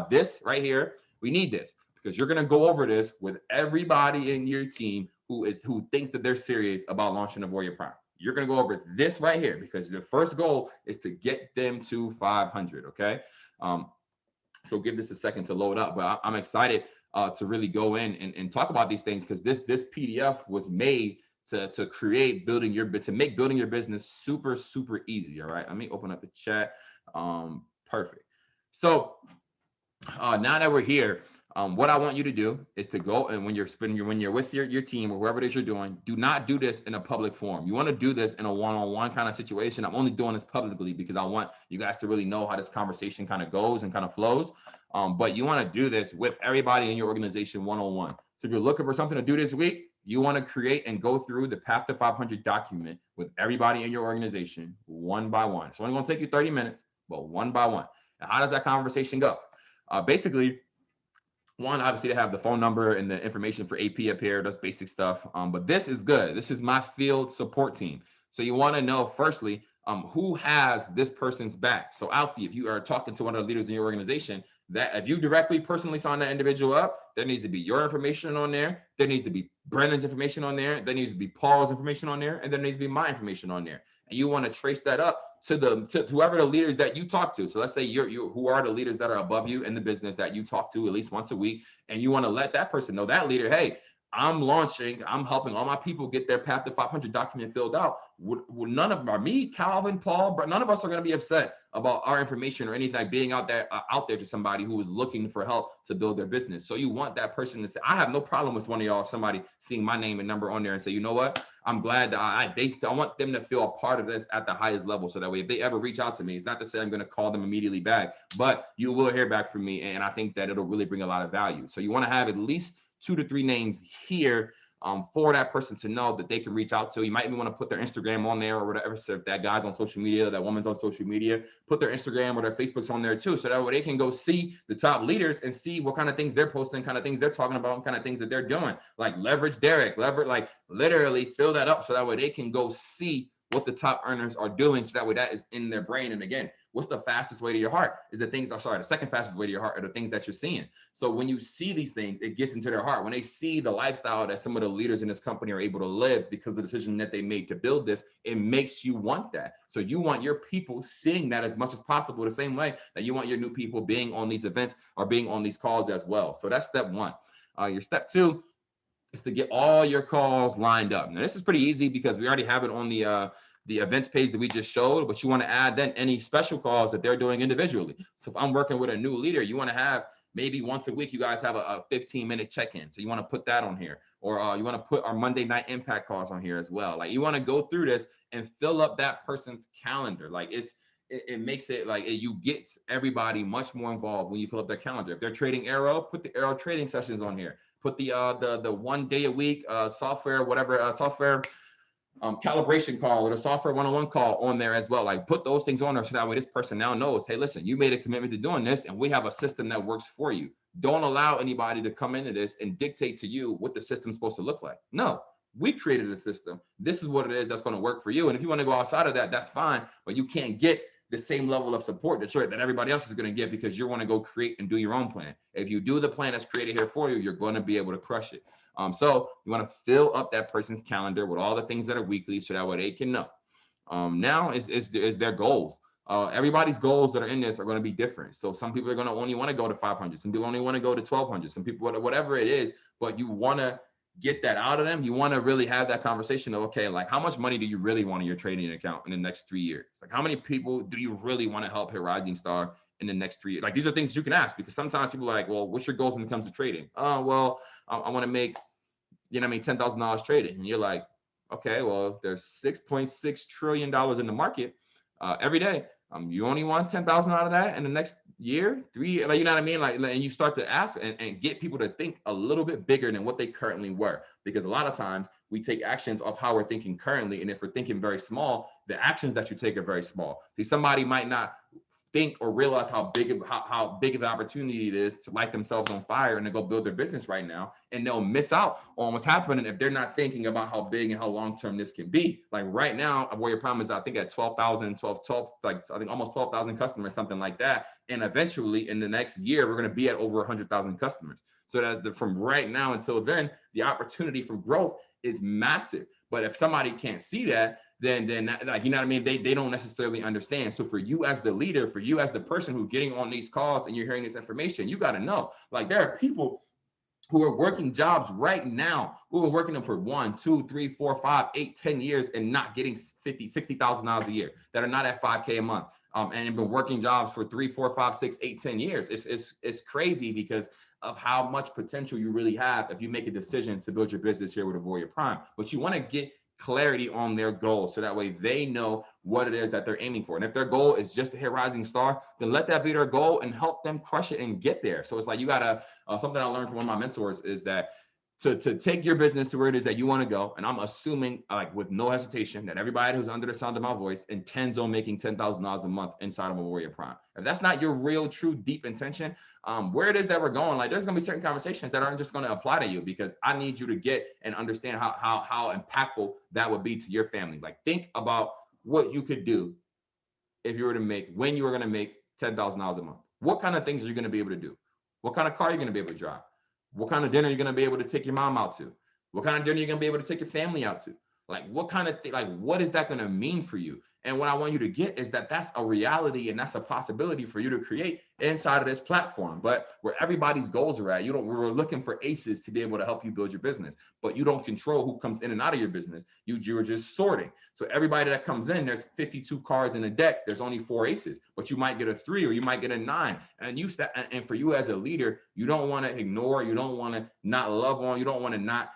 Speaker 1: this right here, we need this because you're gonna go over this with everybody in your team who thinks that they're serious about launching AUVORIA Prime. You're gonna go over this right here because the first goal is to get them to 500. Okay, so give this a second to load up. But I'm excited to really go in and talk about these things because this PDF was made to make building your business super easy. All right, let me open up the chat. Perfect. So now that we're here, what I want you to do is to go and when you're with your team or whoever it is you're doing, do not do this in a public forum. You want to do this in a one-on-one kind of situation. I'm only doing this publicly because I want you guys to really know how this conversation kind of goes and kind of flows. But you want to do this with everybody in your organization one-on-one. So if you're looking for something to do this week, you want to create and go through the Path to 500 document with everybody in your organization one by one. It's only going to take you 30 minutes, but one by one. Now, how does that conversation go? Basically, one, obviously, they have the phone number and the information for AP up here. That's basic stuff. But this is good. This is my field support team. So you want to know, firstly, who has this person's back. So Alfie, if you are talking to one of the leaders in your organization, that if you directly personally sign that individual up, there needs to be your information on there. There needs to be Brennan's information on there. There needs to be Paul's information on there. And there needs to be my information on there. And you want to trace that up to whoever the leaders that you talk to. So let's say who are the leaders that are above you in the business that you talk to at least once a week. And you want to let that person know, that leader, hey, I'm helping all my people get their Path to 500 document filled out. Would none of me, Calvin, Paul, but none of us are going to be upset about our information or anything like being out there to somebody who is looking for help to build their business. So you want that person to say, I have no problem with one of y'all, somebody seeing my name and number on there and say, you know what? I'm glad that I want them to feel a part of this at the highest level. So that way, if they ever reach out to me, it's not to say I'm going to call them immediately back, but you will hear back from me. And I think that it'll really bring a lot of value. So you want to have at least 2 to 3 names here for that person to know that they can reach out to. You might even want to put their Instagram on there or whatever. So if that guy's on social media, that woman's on social media, put their Instagram or their Facebook's on there too. So that way they can go see the top leaders and see what kind of things they're posting, kind of things they're talking about, and kind of things that they're doing. Like leverage Derek, like literally fill that up so that way they can go see what the top earners are doing. So that way that is in their brain. And again, what's the fastest way to your heart? The second fastest way to your heart are the things that you're seeing. So when you see these things, it gets into their heart. When they see the lifestyle that some of the leaders in this company are able to live because of the decision that they made to build this, it makes you want that. So you want your people seeing that as much as possible, the same way that you want your new people being on these events or being on these calls as well. So that's step 1. Your step 2 is to get all your calls lined up. Now, this is pretty easy because we already have it on the events page that we just showed, but you want to add then any special calls that they're doing individually. So if I'm working with a new leader, you want to have maybe once a week, you guys have a 15-minute check-in. So you want to put that on here, or you want to put our Monday night impact calls on here as well. Like you want to go through this and fill up that person's calendar. Like it makes it like you get everybody much more involved when you fill up their calendar. If they're trading Arrow, put the Arrow trading sessions on here. Put the 1 day a week software calibration call or the software one-on-one call on there as well. Like put those things on there so that way this person now knows, hey, listen, you made a commitment to doing this and we have a system that works for you. Don't allow anybody to come into this and dictate to you what the system's supposed to look like. No, we created a system. This is what it is that's going to work for you. And if you want to go outside of that, that's fine, but you can't get the same level of support that everybody else is going to get because you want to go create and do your own plan. If you do the plan that's created here for you, you're going to be able to crush it. So you want to fill up that person's calendar with all the things that are weekly so that way they can know. Now is their goals. Everybody's goals that are in this are going to be different. So some people are going to only want to go to 500. Some people only want to go to 1200. Some people, whatever it is, but you want to get that out of them. You want to really have that conversation of, okay, like how much money do you really want in your trading account in the next 3 years? Like how many people do you really want to help hit Rising Star in the next 3 years? Like these are things you can ask because sometimes people are like, well, what's your goals when it comes to trading? Oh, well, I want to make, $10,000 trading. And you're like, Okay, well, there's $6.6 trillion in the market every day. You only want 10,000 out of that in the next year, 3 years, like, you know what I mean? Like, and you start to ask and get people to think a little bit bigger than what they currently were. Because a lot of times we take actions of how we're thinking currently. And if we're thinking very small, the actions that you take are very small. See, somebody might not think or realize how big of an opportunity it is to light themselves on fire and to go build their business right now, and they'll miss out on what's happening if they're not thinking about how big and how long term this can be. Like right now, AUVORIA Prime is, I think, at 12, like I think almost 12,000 customers, something like that. And eventually in the next year, we're going to be at over 100,000 customers. So that's from right now until then, the opportunity for growth is massive. But if somebody can't see that, then like, you know what I mean, they don't necessarily understand. So for you as the leader, for you as the person who's getting on these calls and you're hearing this information, you got to know, like, there are people who are working jobs right now, who are working them for 1, 2, 3, 4, 5, 8, 10 years and not getting $60,000 a year, that are not at 5K a month, and have been working jobs for 3, 4, 5, 6, 8, 10 years. It's crazy because of how much potential you really have if you make a decision to build your business here with AUVORIA Prime. But you want to get clarity on their goals so that way they know what it is that they're aiming for. And if their goal is just to hit rising star, then let that be their goal and help them crush it and get there. So it's like, you gotta, something I learned from one of my mentors is that to take your business to where it is that you want to go. And I'm assuming, like, with no hesitation, that everybody who's under the sound of my voice intends on making $10,000 a month inside of AUVORIA Prime. If that's not your real, true, deep intention, where it is that we're going, like, there's going to be certain conversations that aren't just going to apply to you, because I need you to get and understand how impactful that would be to your family. Like, think about what you could do if you were to make, when you were going to make $10,000 a month. What kind of things are you going to be able to do? What kind of car are you going to be able to drive? What kind of dinner are you going to be able to take your mom out to? What kind of dinner are you going to be able to take your family out to? Like, what kind of thing, like, what is that going to mean for you? And what I want you to get is that that's a reality and that's a possibility for you to create inside of this platform. But where everybody's goals are at, we're looking for aces to be able to help you build your business, but you don't control who comes in and out of your business. You're just sorting. So everybody that comes in, there's 52 cards in a deck. There's only 4 aces, but you might get a 3 or you might get a 9. And for you as a leader, you don't want to ignore, you don't want to not love on, you don't want to not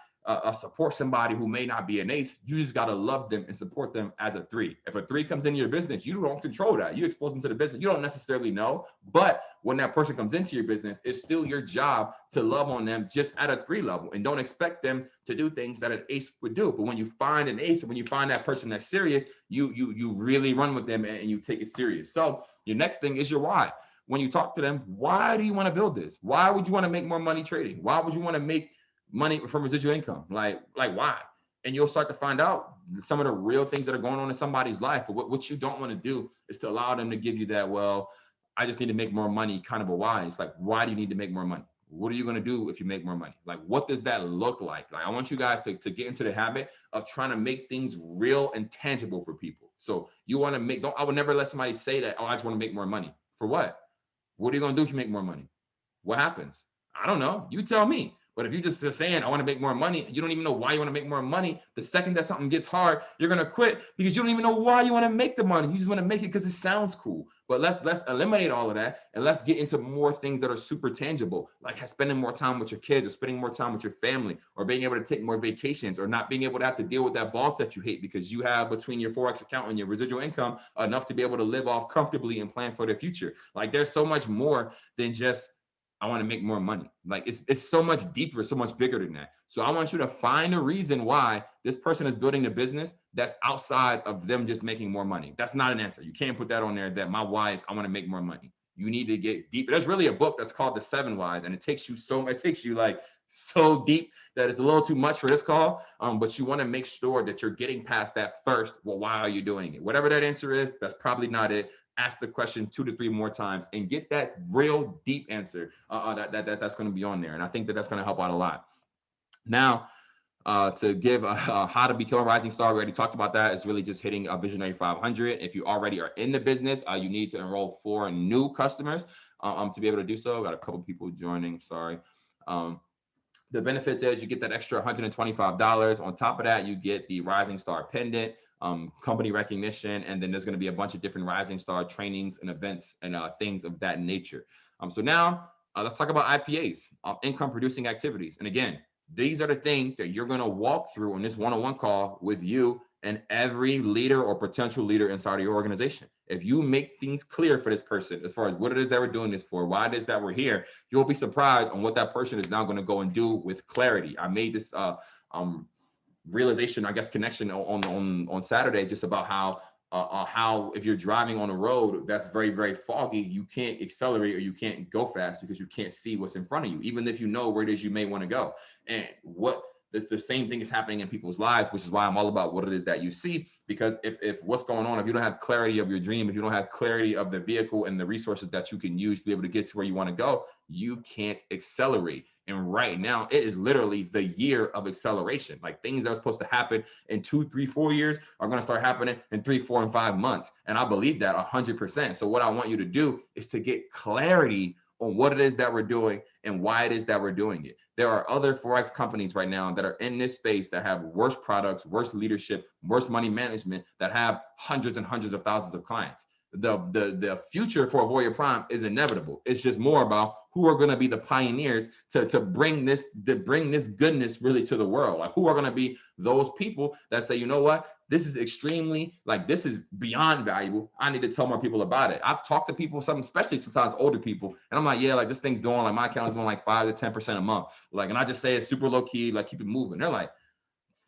Speaker 1: support somebody who may not be an ace. You just got to love them and support them as a 3. If a 3 comes into your business, you don't control that. You expose them to the business. You don't necessarily know, but when that person comes into your business, it's still your job to love on them just at a 3 level, and don't expect them to do things that an ace would do. But when you find an ace, when you find that person that's serious, you really run with them and you take it serious. So your next thing is your why. When you talk to them, why do you want to build this? Why would you want to make more money trading? Why would you want to make money from residual income? Like why? And you'll start to find out some of the real things that are going on in somebody's life. But what you don't want to do is to allow them to give you that, well, I just need to make more money kind of a why. It's like, why do you need to make more money? What are you going to do if you make more money? Like, what does that look like? Like, I want you guys to get into the habit of trying to make things real and tangible for people. So you want to make, I would never let somebody say that, oh, I just want to make more money. For what? What are you going to do if you make more money? What happens? I don't know. You tell me. But if you just are saying, I want to make more money, you don't even know why you want to make more money. The second that something gets hard, you're going to quit because you don't even know why you want to make the money. You just want to make it because it sounds cool. But let's eliminate all of that and let's get into more things that are super tangible, like spending more time with your kids or spending more time with your family or being able to take more vacations or not being able to have to deal with that boss that you hate because you have between your Forex account and your residual income enough to be able to live off comfortably and plan for the future. Like, there's so much more than just, I want to make more money. Like, it's so much deeper, so much bigger than that. So I want you to find a reason why this person is building a business that's outside of them just making more money. That's not an answer. You can't put that on there that my why is I want to make more money. You need to get deep. There's really a book that's called The 7 Whys, and it takes you like so deep that it's a little too much for this call. But you want to make sure that you're getting past that first. Well, why are you doing it? Whatever that answer is, that's probably not it. Ask the question 2 to 3 more times and get that real deep answer that's going to be on there. And I think that's going to help out a lot. Now, to give how to become a rising star, we already talked about that. It's really just hitting a Visionary 500. If you already are in the business, you need to enroll 4 new customers to be able to do so. Got a couple people joining. Sorry. The benefits is you get that extra $125. On top of that, you get the Rising Star pendant, company recognition, and then there's going to be a bunch of different Rising Star trainings and events and things of that nature. So now let's talk about IPAs, income producing activities. And again, These are the things that you're going to walk through in this one-on-one call with you and every leader or potential leader inside of your organization. If you make things clear for this person as far as what it is that we're doing this for, why it is that we're here, you'll be surprised on what that person is now going to go and do with clarity. I made this realization, I guess, connection on Saturday, just about how if you're driving on a road that's very, very foggy, you can't accelerate or you can't go fast because you can't see what's in front of you, even if you know where it is you may want to go. And the same thing is happening in people's lives, which is why I'm all about what it is that you see. Because if what's going on, if you don't have clarity of your dream, if you don't have clarity of the vehicle and the resources that you can use to be able to get to where you want to go, you can't accelerate. And right now, it is literally the year of acceleration. Like things that are supposed to happen in 2, 3, 4 years are going to start happening in 3, 4, and 5 months. And I believe that 100%. So what I want you to do is to get clarity on what it is that we're doing and why it is that we're doing it. There are other Forex companies right now that are in this space that have worse products, worse leadership, worse money management, that have hundreds and hundreds of thousands of clients. The future for AUVORIA Prime is inevitable. It's just more about who are going to be the pioneers to bring this goodness really to the world. Like who are going to be those people that say, you know what, this is extremely, like, this is beyond valuable. I need to tell more people about it. I've talked to people, especially sometimes older people, and I'm like, yeah, like this thing's doing, like my account is doing like 5 to 10% a month. Like, and I just say it's super low key, like keep it moving. They're like,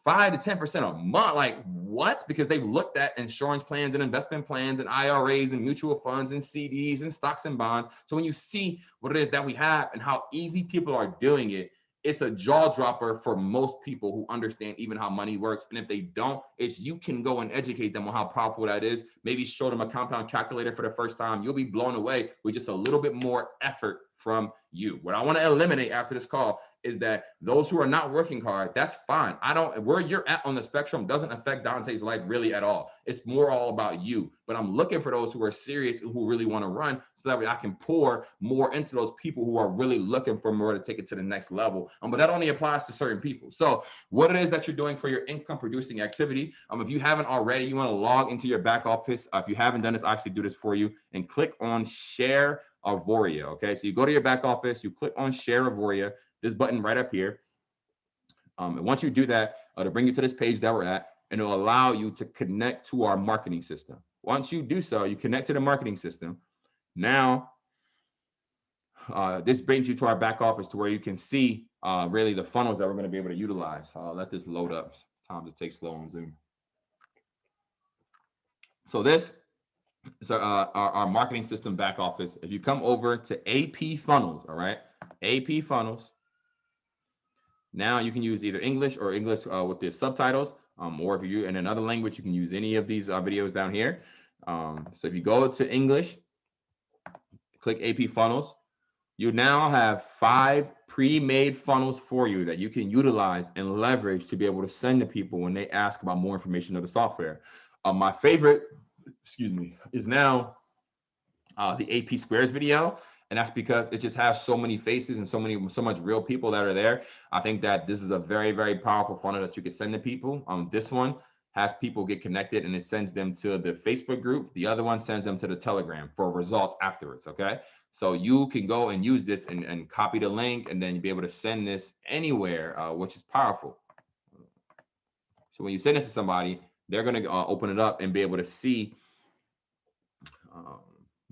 Speaker 1: 5 to 10% a month, like what? Because they've looked at insurance plans and investment plans and IRAs and mutual funds and CDs and stocks and bonds. So when you see what it is that we have and how easy people are doing it, it's a jaw dropper for most people who understand even how money works. And if they don't, it's you can go and educate them on how powerful that is. Maybe show them a compound calculator for the first time. You'll be blown away with just a little bit more effort from you. What I want to eliminate after this call is that those who are not working hard, that's fine. Where you're at on the spectrum doesn't affect Dante's life really at all. It's more all about you. But I'm looking for those who are serious and who really want to run, so that way I can pour more into those people who are really looking for more to take it to the next level. But that only applies to certain people. So what it is that you're doing for your income producing activity, if you haven't already, you want to log into your back office. If you haven't done this, I actually do this for you, and click on Share AUVORIA. Okay, so you go to your back office, you click on Share AUVORIA, this button right up here. And once you do that, it'll bring you to this page that we're at, and it'll allow you to connect to our marketing system. Once you do so, you connect to the marketing system. Now, this brings you to our back office to where you can see really the funnels that we're going to be able to utilize. I'll let this load up. Sometimes it takes slow on Zoom. So this is our marketing system back office. If you come over to AP Funnels, all right, AP Funnels. Now you can use either English or English with the subtitles, or if you're in another language, you can use any of these videos down here. So if you go to English, click AP Funnels, you now have 5 pre-made funnels for you that you can utilize and leverage to be able to send to people when they ask about more information of the software. My favorite, is now the AP Squares video. And that's because it just has so many faces and so much real people that are there. I think that this is a very, very powerful funnel that you can send to people. This one has people get connected and it sends them to the Facebook group. The other one sends them to the Telegram for results afterwards, okay? So you can go and use this and copy the link, and then you'll be able to send this anywhere, which is powerful. So when you send this to somebody, they're gonna open it up and be able to see,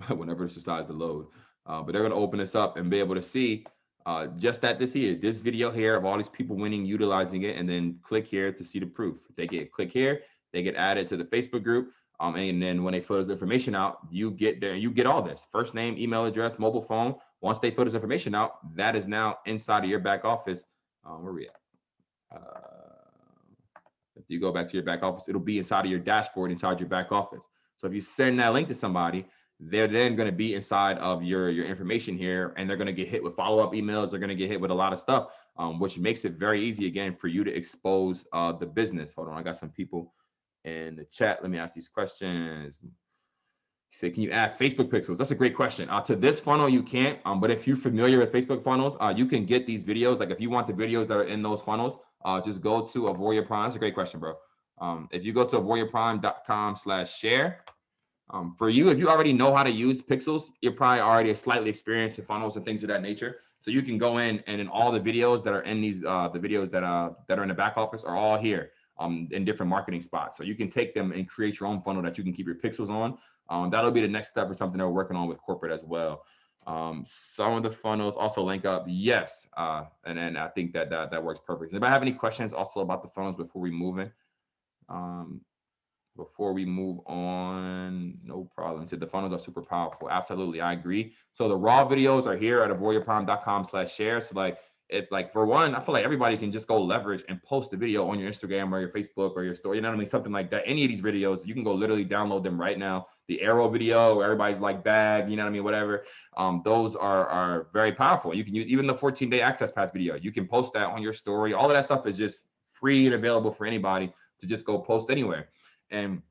Speaker 1: whenever it decides to load, but they're going to open this up and be able to see just that this video here of all these people winning, utilizing it, and then click here to see the proof. They click here, they get added to the Facebook group, and then when they fill this information out, you get all this: first name, email address, mobile phone. Once they fill this information out, that is now inside of your back office. Where we at? If you go back to your back office, it'll be inside of your dashboard, inside your back office. So if you send that link to somebody, they're then going to be inside of your information here, and they're going to get hit with follow-up emails. They're going to get hit with a lot of stuff, which makes it very easy, again, for you to expose the business. Hold on, I got some people in the chat. Let me ask these questions. You say, can you add Facebook pixels? That's a great question. To this funnel, you can't, but if you're familiar with Facebook funnels, you can get these videos. Like if you want the videos that are in those funnels, just go to AUVORIA Prime. That's a great question, bro. If you go to AUVORIAPrime.com/share, for you, if you already know how to use pixels, you're probably already slightly experienced in funnels and things of that nature. So you can go in, and in all the videos that are in these, the videos that are in the back office are all here in different marketing spots. So you can take them and create your own funnel that you can keep your pixels on. That'll be the next step or something that we're working on with corporate as well. Some of the funnels also link up. Yes. And then I think that works perfect. Anybody have any questions also about the funnels before we move in? Before we move on, no problem. So the funnels are super powerful. Absolutely, I agree. So the raw videos are here at avoriaprime.com/share. So like, it's like, for one, I feel like everybody can just go leverage and post a video on your Instagram or your Facebook or your story. You know what I mean? Something like that. Any of these videos, you can go literally download them right now. The arrow video where everybody's like bag, you know what I mean? Whatever. Those are very powerful. You can use even the 14-day access pass video. You can post that on your story. All of that stuff is just free and available for anybody to just go post anywhere. And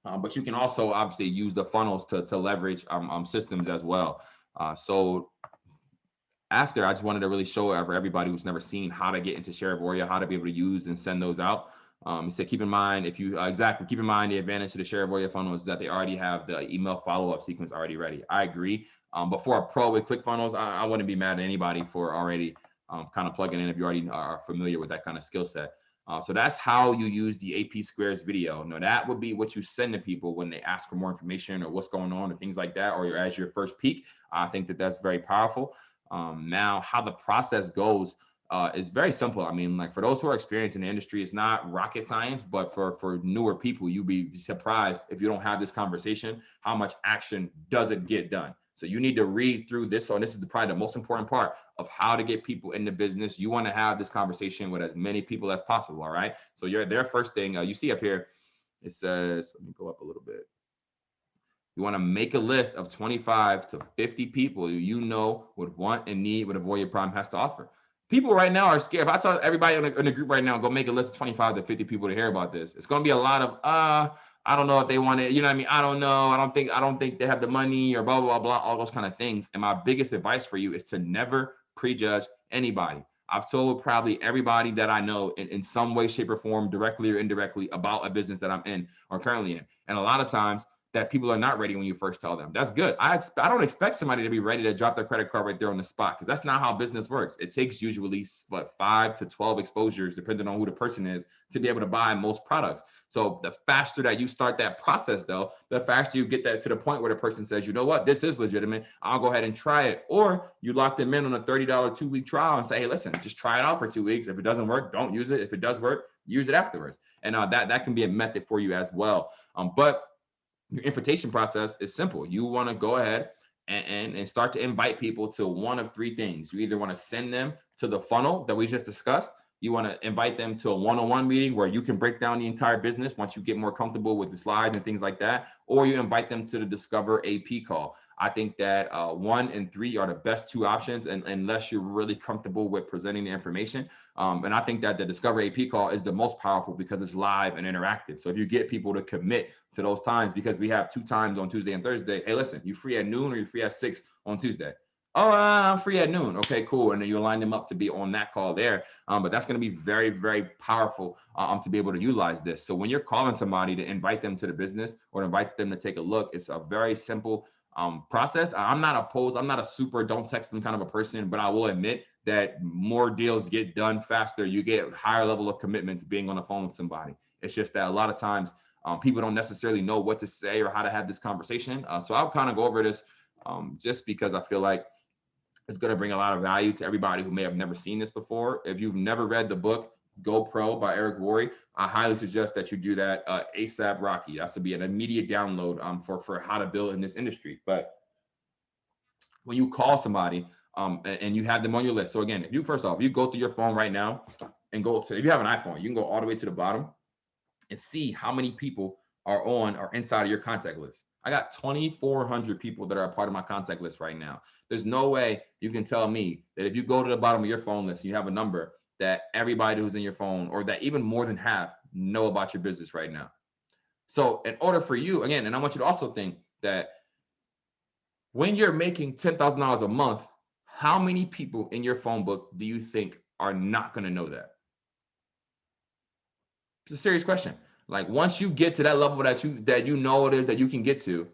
Speaker 1: but you can also obviously use the funnels to leverage systems as well. So after, I just wanted to really show everybody who's never seen how to get into Share AUVORIA, how to be able to use and send those out. He said, keep in mind, if you keep in mind the advantage to the Share AUVORIA funnels is that they already have the email follow-up sequence already ready. I agree. But for a pro with ClickFunnels, I wouldn't be mad at anybody for already kind of plugging in if you already are familiar with that kind of skill set. So that's how you use the AP Squares video. Now that would be what you send to people when they ask for more information or what's going on or things like that, or as your first peek. I think that's very powerful. Now, how the process goes is very simple. I mean, like, for those who are experienced in the industry, it's not rocket science, but for newer people, you'd be surprised if you don't have this conversation, how much action doesn't get done. So you need to read through this. So this is probably the most important part of how to get people in the business. You want to have this conversation with as many people as possible. All right. So their first thing you see up here, it says, let me go up a little bit. You want to make a list of 25 to 50 people you know would want and need what AUVORIA Prime has to offer. People right now are scared. If I tell everybody in the group right now, go make a list of 25 to 50 people to hear about this, it's going to be a lot of, I don't know if they want it. You know what I mean? I don't know. I don't think they have the money, or blah, blah, blah, all those kind of things. And my biggest advice for you is to never prejudge anybody. I've told probably everybody that I know in some way, shape, or form, directly or indirectly, about a business that I'm in or currently in. And a lot of times, that people are not ready when you first tell them. That's good. I don't expect somebody to be ready to drop their credit card right there on the spot, because that's not how business works. It takes usually 5 to 12 exposures, depending on who the person is, to be able to buy most products. So the faster that you start that process, though, the faster you get that to the point where the person says, you know what, this is legitimate, I'll go ahead and try it. Or you lock them in on a $30 2-week trial and say, hey, listen, just try it out for 2 weeks. If it doesn't work, don't use it. If it does work, use it afterwards. And that can be a method for you as well. But your invitation process is simple. You want to go ahead and start to invite people to one of three things. You either want to send them to the funnel that we just discussed. You want to invite them to a one-on-one meeting where you can break down the entire business once you get more comfortable with the slides and things like that. Or you invite them to the Discover AP call. I think that 1 and 3 are the best two options, and unless you're really comfortable with presenting the information. And I think that the Discover AP call is the most powerful because it's live and interactive. So if you get people to commit to those times, because we have 2 times on Tuesday and Thursday. Hey, listen, you free at noon or you free at 6 on Tuesday? Oh, I'm free at noon. Okay, cool. And then you align them up to be on that call there. But that's going to be very, very powerful to be able to utilize this. So when you're calling somebody to invite them to the business or invite them to take a look, it's a very simple process. I'm not opposed. I'm not a super don't text them kind of a person, but I will admit that more deals get done faster. You get a higher level of commitment to being on the phone with somebody. It's just that a lot of times people don't necessarily know what to say or how to have this conversation. So I'll kind of go over this just because I feel like it's going to bring a lot of value to everybody who may have never seen this before. If you've never read the book Go Pro by Eric Worre, I highly suggest that you do that ASAP Rocky. That's to be an immediate download for how to build in this industry. But when you call somebody and you have them on your list. So again, if you go through your phone right now and go to, if you have an iPhone, you can go all the way to the bottom and see how many people are on or inside of your contact list. I got 2,400 people that are a part of my contact list right now. There's no way you can tell me that if you go to the bottom of your phone list, you have a number that everybody who's in your phone, or that even more than half, know about your business right now. So in order for you, again, and I want you to also think that when you're making $10,000 a month, how many people in your phone book do you think are not going to know that? It's a serious question. Like, once you get to that level that you know it is that you can get to,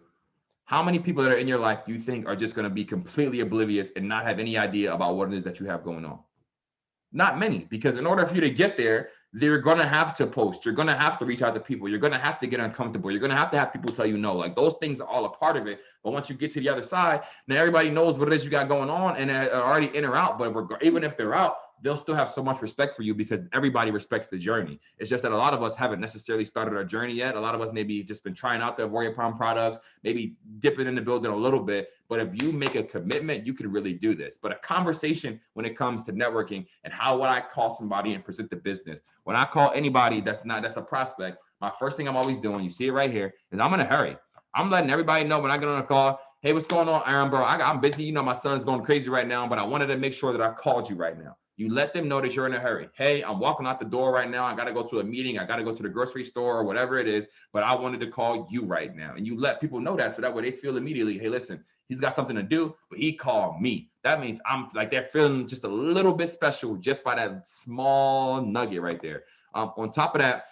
Speaker 1: How many people that are in your life do you think are just going to be completely oblivious and not have any idea about what it is that you have going on? Not many, because in order for you to get there, they're going to have to post. You're going to have to reach out to people. You're going to have to get uncomfortable. You're going to have people tell you no. Like, those things are all a part of it. But once you get to the other side, now everybody knows what it is you got going on and are already in or out. But even if they're out, they'll still have so much respect for you because everybody respects the journey. It's just that a lot of us haven't necessarily started our journey yet. A lot of us maybe just been trying out the AUVORIA Prime products, maybe dipping in the building a little bit. But if you make a commitment, you can really do this. But a conversation when it comes to networking and how would I call somebody and present the business? When I call anybody that's a prospect, my first thing I'm always doing, you see it right here, is I'm in a hurry. I'm letting everybody know when I get on a call, hey, what's going on, Aaron, bro? I'm busy. You know, my son's going crazy right now, but I wanted to make sure that I called you right now. You let them know that you're in a hurry. Hey, I'm walking out the door right now. I got to go to a meeting. I got to go to the grocery store or whatever it is, but I wanted to call you right now. And you let people know that so that way they feel immediately, hey, listen, he's got something to do, but he called me. That means I'm like, they're feeling just a little bit special just by that small nugget right there. On top of that,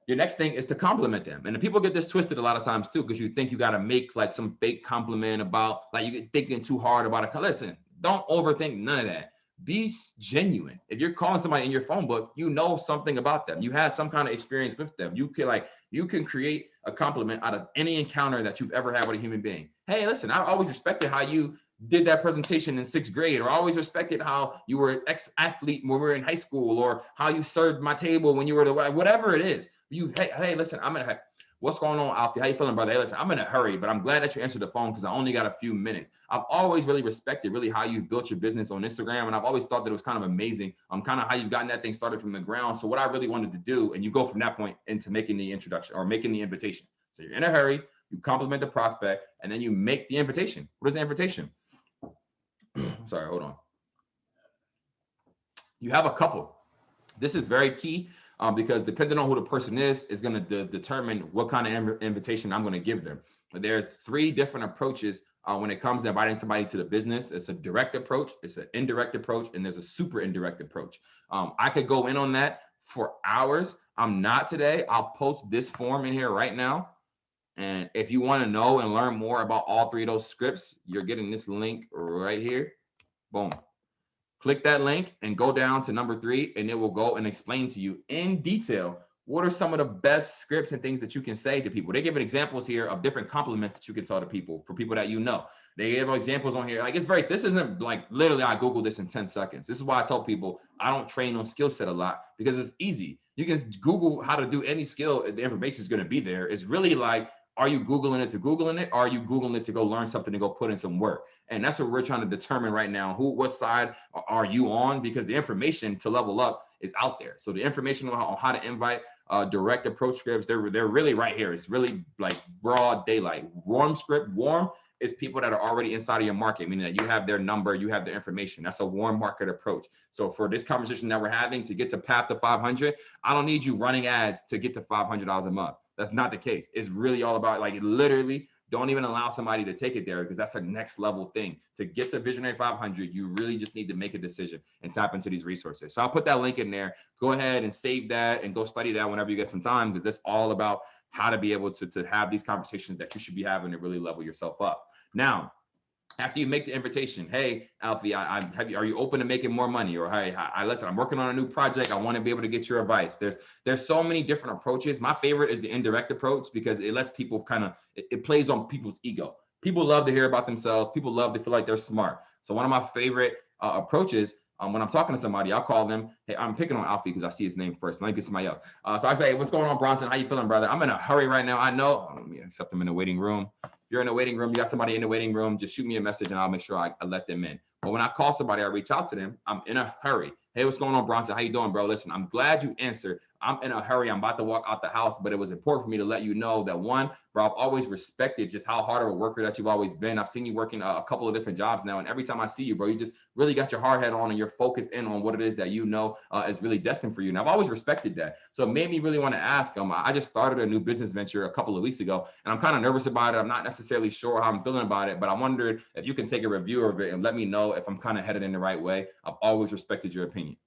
Speaker 1: your next thing is to compliment them. And the people get this twisted a lot of times too, because you think you got to make like some fake compliment about, like, you get thinking too hard about it. Listen, don't overthink none of that. Be genuine. If you're calling somebody in your phone book, you know something about them. You had some kind of experience with them. You can create a compliment out of any encounter that you've ever had with a human being. Hey, listen, I always respected how you did that presentation in 6th grade, or I always respected how you were an ex-athlete when we were in high school, or how you served my table when you were whatever it is. Hey, listen, what's going on, Alfie? How you feeling, brother? Hey, listen, I'm in a hurry, but I'm glad that you answered the phone because I only got a few minutes. I've always really respected how you built your business on Instagram, and I've always thought that it was kind of amazing. Kind of how you've gotten that thing started from the ground. So what I really wanted to do, and you go from that point into making the introduction or making the invitation. So you're in a hurry, you compliment the prospect, and then you make the invitation. What is the invitation? Sorry, hold on. You have a couple. This is very key. Because depending on who the person is going to determine what kind of invitation I'm going to give them. But there's 3 different approaches when it comes to inviting somebody to the business. It's a direct approach, it's an indirect approach, and there's a super indirect approach. I could go in on that for hours. I'm not today. I'll post this form in here right now. And if you want to know and learn more about all 3 of those scripts, you're getting this link right here. Boom. Click that link and go down to number 3, and it will go and explain to you in detail what are some of the best scripts and things that you can say to people. They give examples here of different compliments that you can tell to people, for people that you know. They give examples on here. Like, this isn't like literally I Googled this in 10 seconds. This is why I tell people I don't train on skill set a lot, because it's easy. You can Google how to do any skill. The information is going to be there. It's really like, are you Googling it to Googling it? Or are you Googling it to go learn something to go put in some work? And that's what we're trying to determine right now. What side are you on? Because the information to level up is out there. So the information on how to invite direct approach scripts, they're really right here. It's really like broad daylight. Warm is people that are already inside of your market, meaning that you have their number, you have their information. That's a warm market approach. So for this conversation that we're having to get to path to 500, I don't need you running ads to get to $500 a month. That's not the case. It's really all about, like, literally don't even allow somebody to take it there, because that's a next level thing. To get to Visionary 500, you really just need to make a decision and tap into these resources. So I'll put that link in there. Go ahead and save that and go study that whenever you get some time, because that's all about how to be able to have these conversations that you should be having to really level yourself up. Now, after you make the invitation, hey, Alfie, are you open to making more money? Or hey, listen, I'm working on a new project. I want to be able to get your advice. There's so many different approaches. My favorite is the indirect approach, because it lets people it plays on people's ego. People love to hear about themselves. People love to feel like they're smart. So one of my favorite approaches, when I'm talking to somebody, I'll call them. Hey, I'm picking on Alfie because I see his name first. Let me get somebody else. So I say, hey, what's going on, Bronson? How you feeling, brother? I'm in a hurry right now. I know. Let me accept them in the waiting room. If you're in the waiting room, you got somebody in the waiting room, just shoot me a message and I'll make sure I let them in. But when I call somebody, I reach out to them. I'm in a hurry. Hey, what's going on, Bronson? How you doing, bro? Listen, I'm glad you answered. I'm in a hurry. I'm about to walk out the house, but it was important for me to let you know that, one, bro, I've always respected just how hard of a worker that you've always been. I've seen you working a couple of different jobs now, and every time I see you, bro, you just really got your hard hat on and you're focused in on what it is that you know is really destined for you. And I've always respected that. So it made me really want to ask him. I just started a new business venture a couple of weeks ago, and I'm kind of nervous about it. I'm not necessarily sure how I'm feeling about it, but I wondered if you can take a review of it and let me know if I'm kind of headed in the right way. I've always respected your opinion.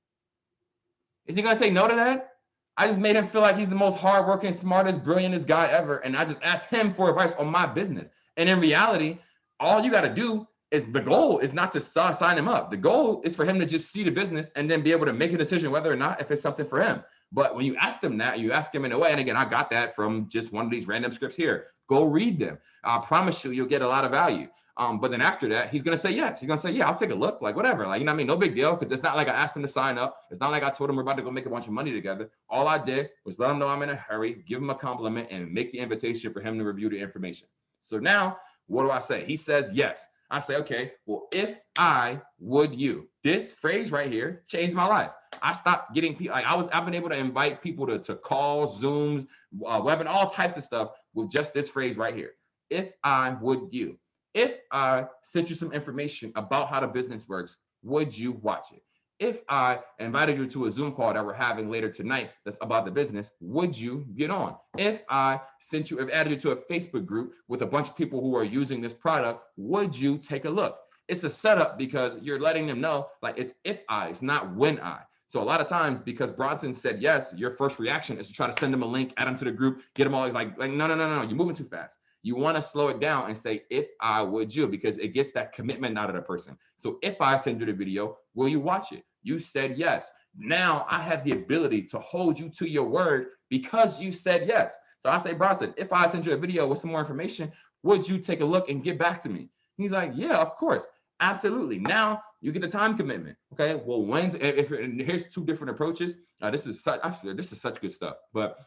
Speaker 1: Is he going to say no to that? I just made him feel like he's the most hardworking, smartest, brilliantest guy ever. And I just asked him for advice on my business. And in reality, all you got to do is, the goal is not to sign him up. The goal is for him to just see the business and then be able to make a decision whether or not if it's something for him. But when you ask him that, you ask him in a way, and again, I got that from just one of these random scripts here. Go read them. I promise you, you'll get a lot of value. But then after that, he's going to say yes. He's going to say, yeah, I'll take a look, like whatever. Like, you know what I mean? No big deal, because it's not like I asked him to sign up. It's not like I told him we're about to go make a bunch of money together. All I did was let him know I'm in a hurry, give him a compliment, and make the invitation for him to review the information. So now, what do I say? He says yes. I say, okay, well, if I would you, this phrase right here changed my life. I stopped getting people, like I've been able to invite people to calls, Zooms, webinar, all types of stuff with just this phrase right here. If I would you. If I sent you some information about how the business works, would you watch it? If I invited you to a Zoom call that we're having later tonight that's about the business, would you get on? If I added you to a Facebook group with a bunch of people who are using this product, would you take a look? It's a setup because you're letting them know, like, it's if I, it's not when I. So a lot of times, because Bronson said yes, your first reaction is to try to send them a link, add them to the group, get them all like no, you're moving too fast. You want to slow it down and say, if I would you, because it gets that commitment out of the person. So if I send you the video, will you watch it? You said yes. Now I have the ability to hold you to your word because you said yes. So I say, Bronson, if I send you a video with some more information, would you take a look and get back to me? He's like, yeah, of course. Absolutely. Now you get the time commitment. Okay. Well, here's two different approaches. This is such good stuff. But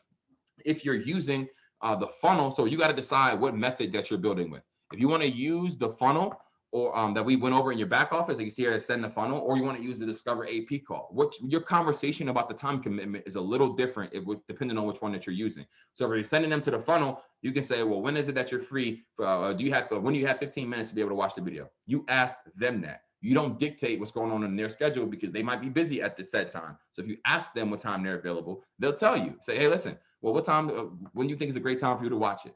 Speaker 1: if you're using the funnel, so you got to decide what method that you're building with. If you want to use the funnel or that we went over in your back office, like you see here, send the funnel, or you want to use the Discover AP call, which your conversation about the time commitment is a little different, depending on which one that you're using. So if you're sending them to the funnel, you can say, well, when is it that you're free? When do you have 15 minutes to be able to watch the video? You ask them that. You don't dictate what's going on in their schedule because they might be busy at this set time. So if you ask them what time they're available, they'll tell you. Say, hey, listen, well, what time, when do you think is a great time for you to watch it?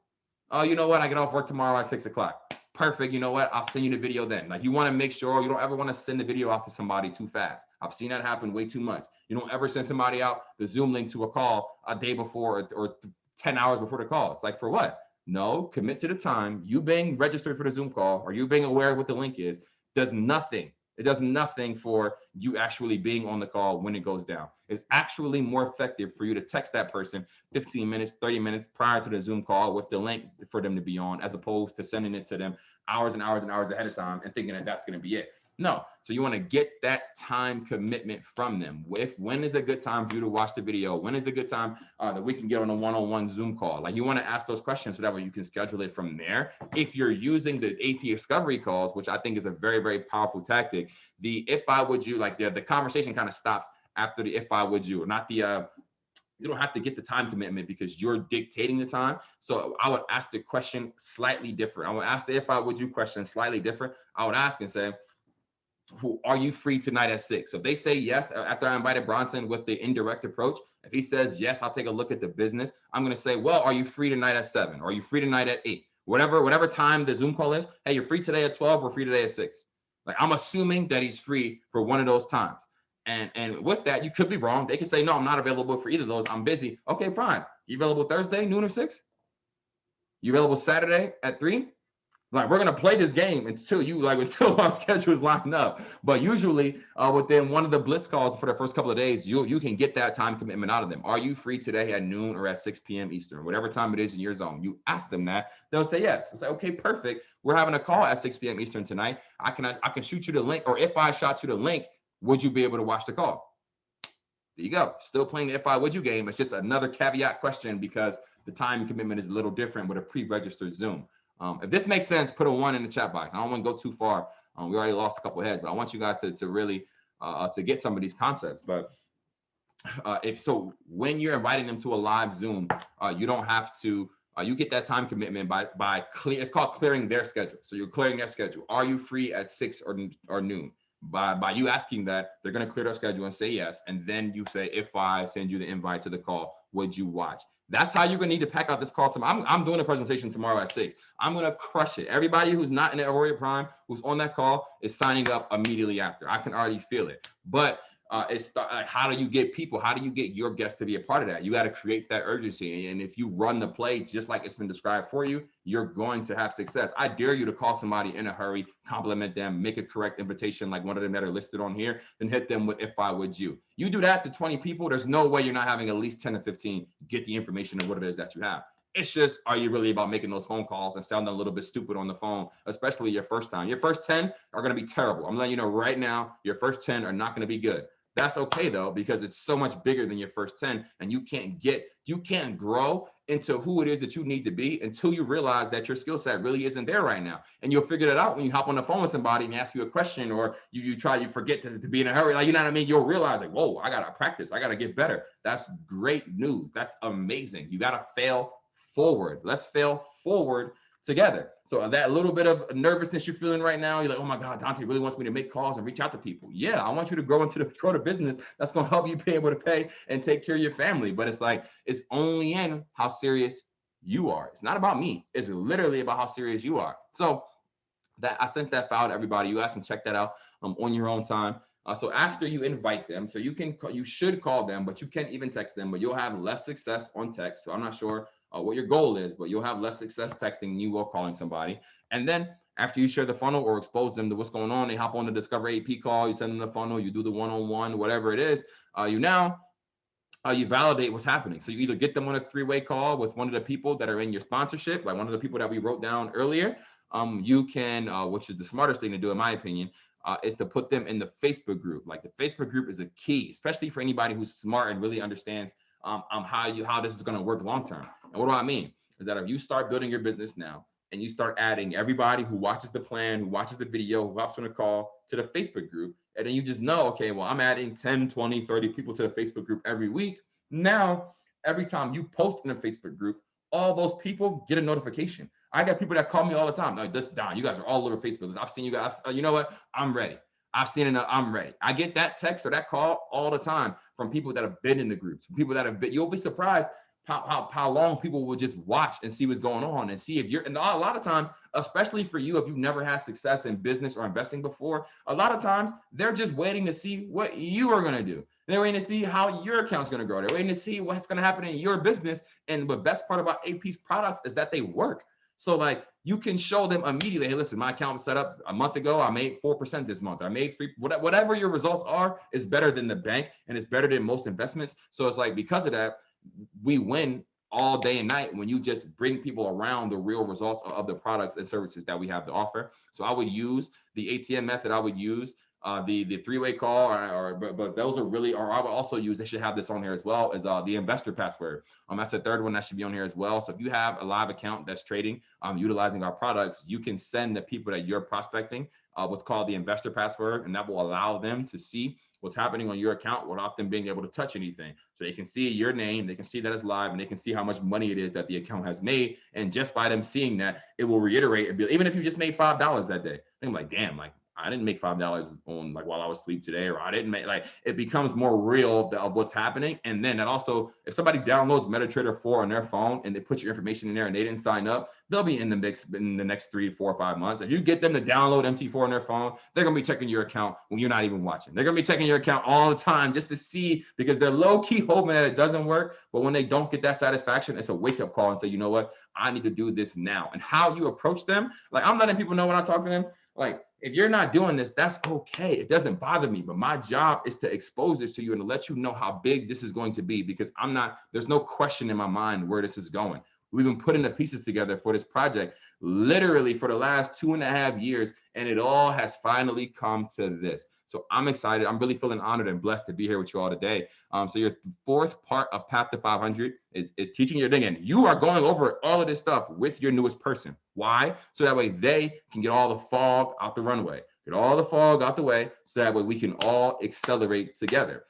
Speaker 1: Oh, you know what? I get off work tomorrow at 6 o'clock. Perfect. You know what? I'll send you the video then. Like, you want to make sure you don't ever want to send the video out to somebody too fast. I've seen that happen way too much. You don't ever send somebody out the Zoom link to a call a day before or 10 hours before the call. It's like, for what? No, commit to the time. You being registered for the Zoom call or you being aware of what the link is does nothing. It does nothing for you actually being on the call when it goes down. It's actually more effective for you to text that person 15 minutes, 30 minutes prior to the Zoom call with the link for them to be on, as opposed to sending it to them hours and hours and hours ahead of time and thinking that that's going to be it. No. So you want to get that time commitment from them. When is a good time for you to watch the video? When is a good time that we can get on a one-on-one Zoom call? Like, you want to ask those questions so that way you can schedule it from there. If you're using the AP discovery calls, which I think is a very, very powerful tactic, the if I would you, like the conversation kind of stops after the if I would you, not the you don't have to get the time commitment because you're dictating the time. So I would ask the question slightly different. I would ask the if I would you question slightly different. I would ask and say, are you free tonight at 6? So if they say yes, after I invited Bronson with the indirect approach, if he says yes, I'll take a look at the business. I'm going to say, well, are you free tonight at 7? Or are you free tonight at 8? Whatever time the Zoom call is. Hey, you're free today at 12 or free today at 6. Like, I'm assuming that he's free for one of those times. And with that, you could be wrong. They could say, no, I'm not available for either of those. I'm busy. Okay, fine. You available Thursday, noon or 6? You available Saturday at 3? Like, we're gonna play this game until our schedule is lined up. But usually, within one of the blitz calls for the first couple of days, you can get that time commitment out of them. Are you free today at noon or at 6 p.m. Eastern, whatever time it is in your zone? You ask them that, they'll say yes. I'll say, okay, perfect. We're having a call at 6 p.m. Eastern tonight. I can shoot you the link, or if I shot you the link, would you be able to watch the call? There you go. Still playing the if I would you game. It's just another caveat question because the time commitment is a little different with a pre-registered Zoom. If this makes sense, put a 1 in the chat box. I don't want to go too far. We already lost a couple of heads, but I want you guys to really to get some of these concepts. But when you're inviting them to a live Zoom, you don't have to. You get that time commitment by it's called clearing their schedule. So you're clearing their schedule. Are you free at 6 or noon? By you asking that, they're going to clear their schedule and say yes. And then you say, if I send you the invite to the call, would you watch? That's how you're going to need to pack out this call tomorrow. I'm doing a presentation tomorrow at 6. I'm going to crush it. Everybody who's not in the AUVORIA Prime, who's on that call, is signing up immediately after. I can already feel it. But Like, how do you get people? How do you get your guests to be a part of that? You got to create that urgency. And if you run the play just like it's been described for you, you're going to have success. I dare you to call somebody in a hurry, compliment them, make a correct invitation like one of them that are listed on here, then hit them with "if I would you." You do that to 20 people, there's no way you're not having at least 10 to 15 get the information of what it is that you have. It's just, are you really about making those phone calls and sounding a little bit stupid on the phone, especially your first time? Your first 10 are going to be terrible. I'm letting you know right now, your first 10 are not going to be good. That's okay though, because it's so much bigger than your first 10, and you can't grow into who it is that you need to be until you realize that your skill set really isn't there right now. And you'll figure that out when you hop on the phone with somebody and ask you a question, or you forget to be in a hurry. Like, you know what I mean? You'll realize like, whoa, I got to practice. I got to get better. That's great news. That's amazing. You got to fail forward. Let's fail forward together. So that little bit of nervousness you're feeling right now, you're like, oh my God, Dante really wants me to make calls and reach out to people. Yeah, I want you to grow the business that's going to help you be able to pay and take care of your family. But it's like, it's only in how serious you are. It's not about me. It's literally about how serious you are. So that I sent that file to everybody. You guys can check that out on your own time. So after you invite them, so you should call them, but you can't even text them, but you'll have less success on text. So I'm not sure what your goal is, but you'll have less success texting than you will calling somebody. And then after you share the funnel or expose them to what's going on, they hop on the Discover AP call, you send them the funnel, you do the one-on-one, whatever it is, you validate what's happening. So you either get them on a three-way call with one of the people that are in your sponsorship, like one of the people that we wrote down earlier. You can, which is the smartest thing to do in my opinion, is to put them in the Facebook group. Like, the Facebook group is a key, especially for anybody who's smart and really understands how this is going to work long term. And what do I mean? Is that if you start building your business now and you start adding everybody who watches the plan, who watches the video, who hops on a call to the Facebook group, and then you just know, okay, well, I'm adding 10, 20, 30 people to the Facebook group every week. Now, every time you post in a Facebook group, all those people get a notification. I got people that call me all the time. Like, this, Don, you guys are all over Facebook. I've seen you guys. You know what? I'm ready. I've seen it. I'm ready. I get that text or that call all the time from people that have been in the groups, from people that have been. You'll be surprised how long people will just watch and see what's going on and see if you're. And a lot of times, especially for you, if you've never had success in business or investing before, a lot of times they're just waiting to see what you are going to do. They're waiting to see how your account's going to grow. They're waiting to see what's going to happen in your business. And the best part about AP's products is that they work. So like, you can show them immediately, hey, listen, my account was set up a month ago. I made 4% this month. I made 3%, whatever your results are is better than the bank, and it's better than most investments. So it's like, because of that, we win all day and night when you just bring people around the real results of the products and services that we have to offer. So I would use the ATM method. I would use the three-way call, but those are really, or I would also use, they should have this on here as well, is the investor password. That's the third one that should be on here as well. So if you have a live account that's trading, utilizing our products, you can send the people that you're prospecting what's called the investor password, and that will allow them to see what's happening on your account without them being able to touch anything. So they can see your name, they can see that it's live, and they can see how much money it is that the account has made. And just by them seeing that, it will reiterate, even if you just made $5 that day, I'm like, damn, like, I didn't make $5 on like while I was asleep today, or I didn't make, like, it becomes more real of what's happening. And then that also, if somebody downloads MetaTrader 4 on their phone and they put your information in there and they didn't sign up, they'll be in the mix in the next 3, 4, 5 months. If you get them to download MT4 on their phone, they're gonna be checking your account when you're not even watching. They're gonna be checking your account all the time just to see, because they're low-key hoping that it doesn't work. But when they don't get that satisfaction, it's a wake-up call and say, you know what, I need to do this now. And how you approach them, like, I'm letting people know when I talk to them, like, if you're not doing this, that's okay. It doesn't bother me, but my job is to expose this to you and to let you know how big this is going to be, because there's no question in my mind where this is going. We've been putting the pieces together for this project literally for the last 2.5 years, and it all has finally come to this. So I'm excited. I'm really feeling honored and blessed to be here with you all today. So your fourth part of Path to 500 is teaching your thing. And you are going over all of this stuff with your newest person. Why? So that way they can get all the fog out the runway, get all the fog out the way, so that way we can all accelerate together.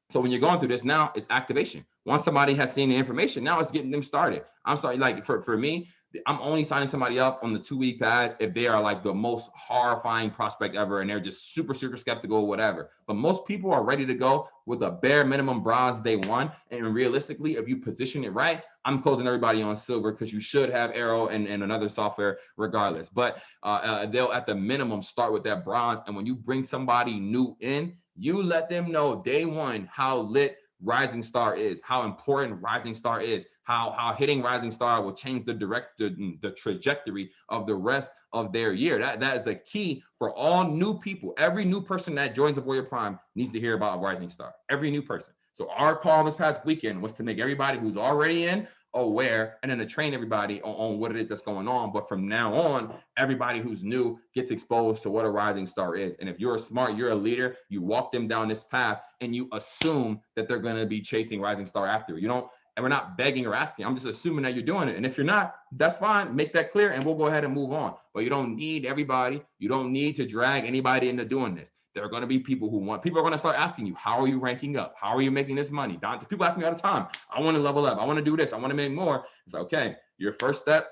Speaker 1: So when you're going through this, now it's activation. Once somebody has seen the information, now it's getting them started. I'm sorry, like for me, I'm only signing somebody up on the 2-week pass if they are like the most horrifying prospect ever and they're just super, super skeptical or whatever. But most people are ready to go with a bare minimum bronze day one. And realistically, if you position it right, I'm closing everybody on silver because you should have Arrow and another software regardless. But they'll at the minimum start with that bronze. And when you bring somebody new in, you let them know day one how lit Rising Star is, how important Rising Star is, how hitting Rising Star will change the trajectory of the rest of their year. That is the key for all new people. Every new person that joins Avoria Prime needs to hear about Rising Star. Every new person. So our call this past weekend was to make everybody who's already in aware and then to train everybody on what it is that's going on. But from now on, everybody who's new gets exposed to what a Rising Star is. And if you're smart, you're a leader, you walk them down this path and you assume that they're going to be chasing Rising Star after you. Don't, and we're not begging or asking. I'm just assuming that you're doing it. And if you're not, that's fine. Make that clear and we'll go ahead and move on. But you don't need everybody. You don't need to drag anybody into doing this. There are going to be people who want, people are going to start asking you, how are you ranking up? How are you making this money? People ask me all the time, I want to level up. I want to do this. I want to make more. It's okay. Your first step,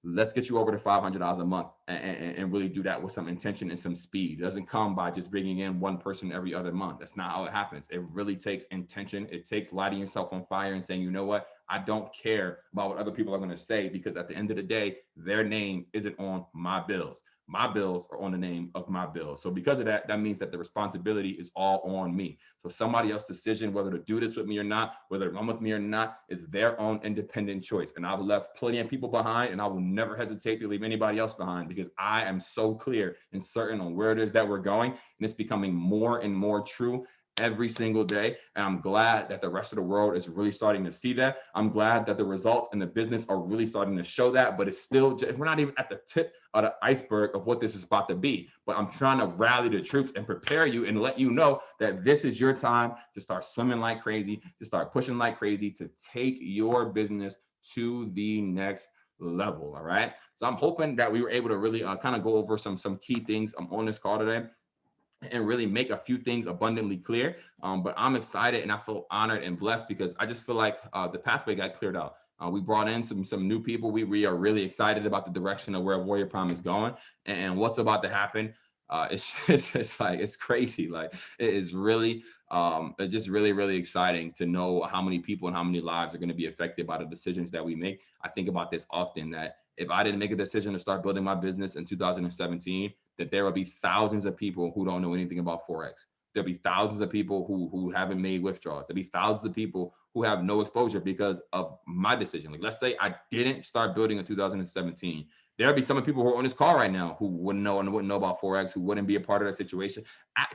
Speaker 1: let's get you over to $500 a month and really do that with some intention and some speed. It doesn't come by just bringing in one person every other month. That's not how it happens. It really takes intention. It takes lighting yourself on fire and saying, you know what? I don't care about what other people are going to say, because at the end of the day, their name isn't on my bills. My bills are on the name of my bills. So because of that, that means that the responsibility is all on me. So somebody else's decision, whether to do this with me or not, whether to run with me or not, is their own independent choice. And I've left plenty of people behind, and I will never hesitate to leave anybody else behind, because I am so clear and certain on where it is that we're going. And it's becoming more and more true every single day. And I'm glad that the rest of the world is really starting to see that. I'm glad that the results in the business are really starting to show that, but it's still, we're not even at the tip of the iceberg of what this is about to be. But I'm trying to rally the troops and prepare you and let you know that this is your time to start swimming like crazy, to start pushing like crazy, to take your business to the next level. All right. So I'm hoping that we were able to really kind of go over some key things on this call today and really make a few things abundantly clear. But I'm excited and I feel honored and blessed, because I just feel like the pathway got cleared out. We brought in some new people. We are really excited about the direction of where Avoria Prime is going and what's about to happen. It's just like, it's crazy. Like, it is really, it's just really, really exciting to know how many people and how many lives are going to be affected by the decisions that we make. I think about this often, that if I didn't make a decision to start building my business in 2017, that there will be thousands of people who don't know anything about Forex. There'll be thousands of people who haven't made withdrawals. There'll be thousands of people who have no exposure because of my decision. Like, let's say I didn't start building in 2017. There'll be some people who are on this call right now who wouldn't know and wouldn't know about Forex, who wouldn't be a part of that situation.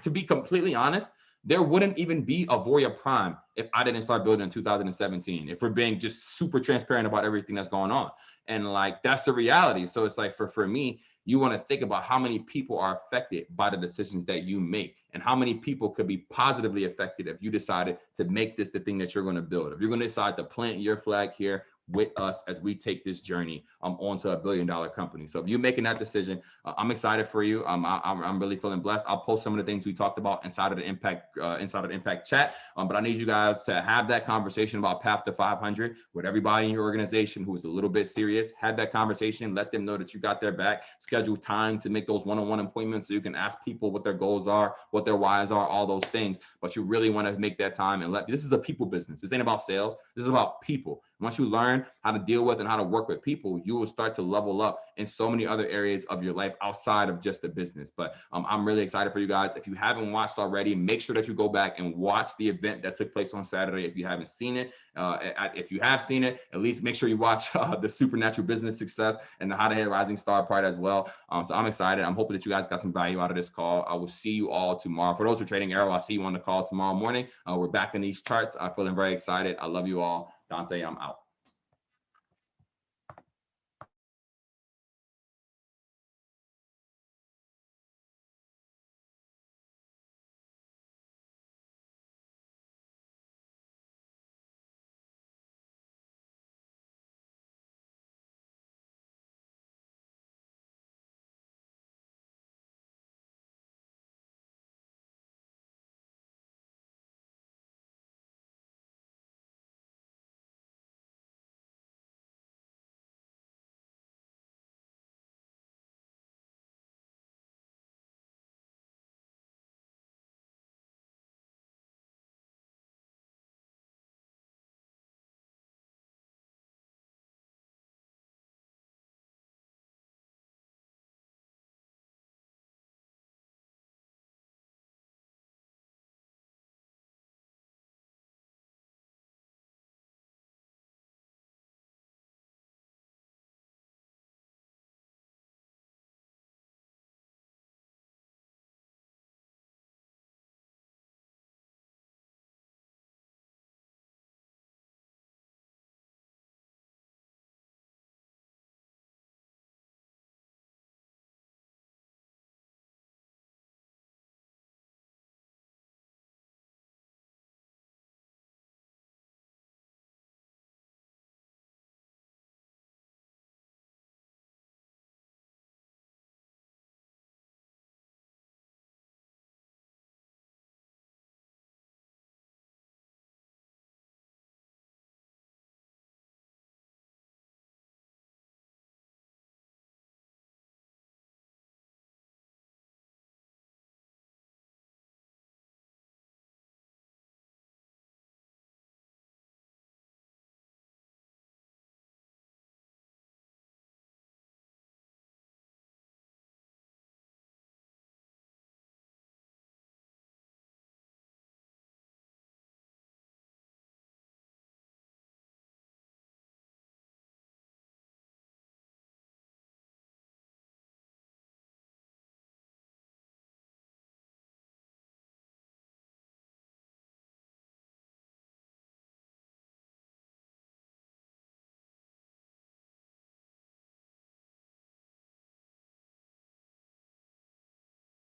Speaker 1: To be completely honest, there wouldn't even be Avoria Prime if I didn't start building in 2017, if we're being just super transparent about everything that's going on. And like, that's the reality. So it's like, for me, you want to think about how many people are affected by the decisions that you make, and how many people could be positively affected if you decided to make this the thing that you're going to build. If you're going to decide to plant your flag here with us as we take this journey onto $1 billion company. So if you're making that decision, I'm excited for you. I'm really feeling blessed. I'll post some of the things we talked about inside of the impact chat. But I need you guys to have that conversation about path to 500 with everybody in your organization who is a little bit serious. Have that conversation. Let them know that you got their back. Schedule time to make those one-on-one appointments so you can ask people what their goals are, what their whys are, all those things. But you really want to make that time and this is a people business. This ain't about sales. This is about people. Once you learn how to deal with and how to work with people, you will start to level up in so many other areas of your life outside of just the business. But I'm really excited for you guys. If you haven't watched already, make sure that you go back and watch the event that took place on Saturday. If you haven't seen it, if you have seen it, at least make sure you watch the supernatural business success and the how to hit rising star part as well. So I'm excited. I'm hoping that you guys got some value out of this call. I will see you all tomorrow. For those who are trading Arrow, I'll see you on the call tomorrow morning. We're back in these charts. I'm feeling very excited. I love you all. Dante, I'm out.